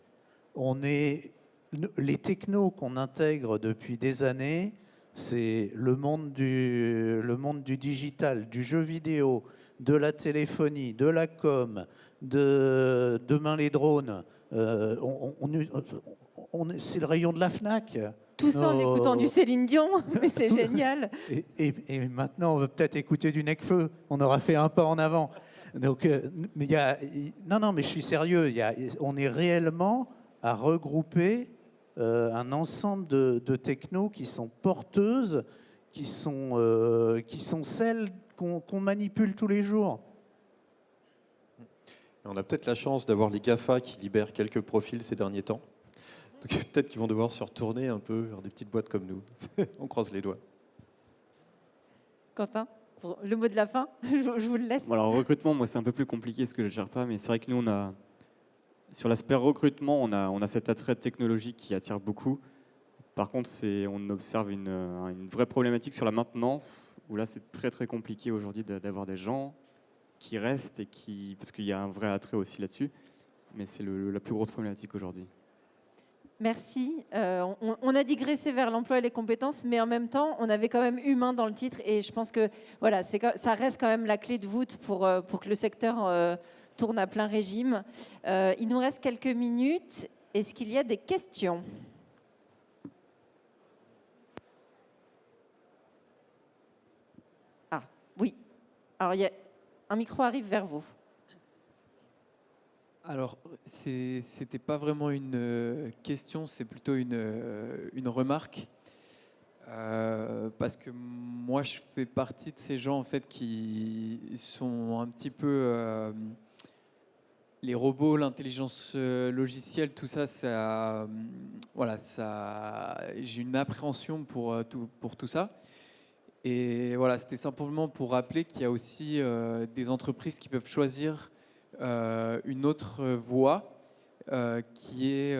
Speaker 3: Les technos qu'on intègre depuis des années, c'est le monde du digital, du jeu vidéo, de la téléphonie, de la com, demain les drones. C'est le rayon de la FNAC.
Speaker 1: Tout ça en écoutant du Céline Dion, mais c'est génial.
Speaker 3: Et maintenant, on va peut-être écouter du Necfeu. On aura fait un pas en avant. Donc, mais non, mais je suis sérieux. On est réellement à regrouper un ensemble de technos qui sont porteuses, qui sont celles qu'on manipule tous les jours.
Speaker 2: On a peut-être la chance d'avoir les GAFA qui libèrent quelques profils ces derniers temps. Donc peut-être qu'ils vont devoir se retourner un peu vers des petites boîtes comme nous. On croise les doigts.
Speaker 1: Quentin, le mot de la fin, je vous le laisse.
Speaker 4: Bon, alors, recrutement, moi, c'est un peu plus compliqué ce que je ne gère pas, mais c'est vrai que nous, sur l'aspect recrutement, on a cet attrait technologique qui attire beaucoup. Par contre, on observe une vraie problématique sur la maintenance, où là, c'est très, très compliqué aujourd'hui d'avoir des gens. qui reste, parce qu'il y a un vrai attrait aussi là-dessus. Mais c'est la plus grosse problématique aujourd'hui.
Speaker 1: Merci. On a digressé vers l'emploi et les compétences, mais en même temps, on avait quand même humain dans le titre. Et je pense que voilà, ça reste quand même la clé de voûte pour que le secteur tourne à plein régime. Il nous reste quelques minutes. Est-ce qu'il y a des questions ? Ah, oui. Alors, un micro arrive vers vous.
Speaker 6: Alors, c'était pas vraiment une question, c'est plutôt une remarque. Parce que moi, je fais partie de ces gens en fait qui sont un petit peu les robots, l'intelligence logicielle, tout ça, voilà, j'ai une appréhension pour tout ça. Et voilà, c'était simplement pour rappeler qu'il y a aussi des entreprises qui peuvent choisir une autre voie qui est,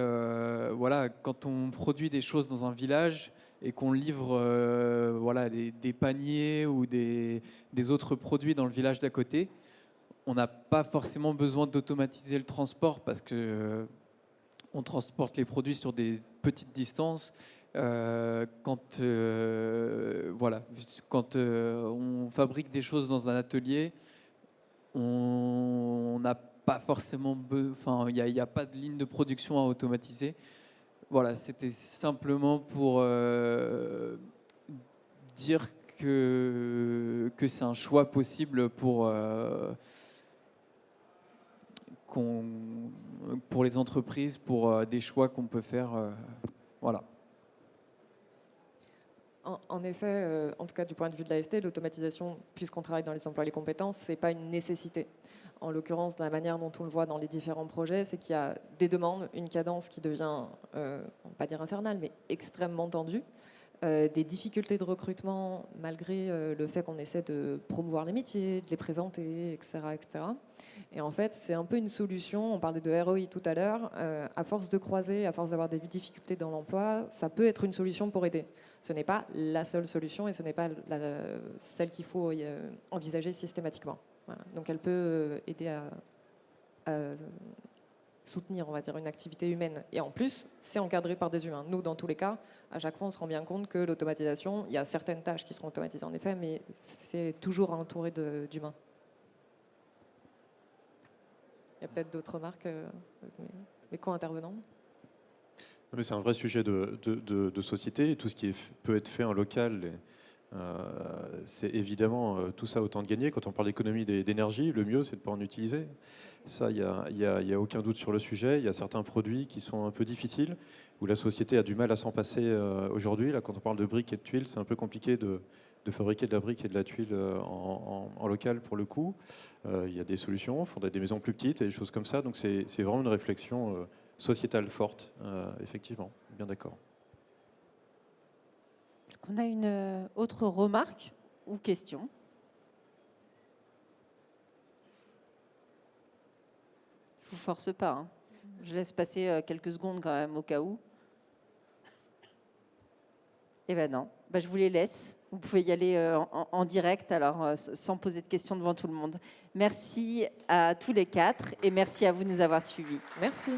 Speaker 6: voilà, quand on produit des choses dans un village et qu'on livre voilà, des paniers ou des autres produits dans le village d'à côté, on n'a pas forcément besoin d'automatiser le transport parce que on transporte les produits sur des petites distances. Quand on fabrique des choses dans un atelier, on n'a pas forcément il n'y a pas de ligne de production à automatiser. Voilà, c'était simplement pour dire que c'est un choix possible pour les entreprises, pour des choix qu'on peut faire. Voilà.
Speaker 5: En effet, en tout cas du point de vue de l'AFT, l'automatisation, puisqu'on travaille dans les emplois et les compétences, ce n'est pas une nécessité. En l'occurrence, de la manière dont on le voit dans les différents projets, c'est qu'il y a des demandes, une cadence qui devient, on ne va pas dire infernale, mais extrêmement tendue, des difficultés de recrutement malgré le fait qu'on essaie de promouvoir les métiers, de les présenter, etc., etc. Et en fait, c'est un peu une solution, on parlait de ROI tout à l'heure, à force de croiser, à force d'avoir des difficultés dans l'emploi, ça peut être une solution pour aider. Ce n'est pas la seule solution et ce n'est pas celle qu'il faut envisager systématiquement. Voilà. Donc elle peut aider à soutenir, on va dire, une activité humaine. Et en plus, c'est encadré par des humains. Nous, dans tous les cas, à chaque fois, on se rend bien compte que l'automatisation, il y a certaines tâches qui seront automatisées en effet, mais c'est toujours entouré d'humains. Il y a peut-être d'autres remarques, mes co-intervenants.
Speaker 2: Mais c'est un vrai sujet de société. Et tout ce qui peut être fait en local, c'est évidemment tout ça autant de gagner. Quand on parle d'économie d'énergie, le mieux, c'est de ne pas en utiliser. Ça, il n'y a aucun doute sur le sujet. Il y a certains produits qui sont un peu difficiles, où la société a du mal à s'en passer aujourd'hui. Là, quand on parle de briques et de tuiles, c'est un peu compliqué de fabriquer de la brique et de la tuile en local pour le coup. Il y a des solutions, il faudrait des maisons plus petites et des choses comme ça. Donc c'est vraiment une réflexion sociétale forte, effectivement, bien d'accord.
Speaker 1: Est-ce qu'on a une autre remarque ou question ? Je ne vous force pas, hein. Je laisse passer quelques secondes quand même au cas où. Eh ben non, je vous les laisse. Vous pouvez y aller en direct, alors sans poser de questions devant tout le monde. Merci à tous les quatre et merci à vous de nous avoir suivis.
Speaker 5: Merci.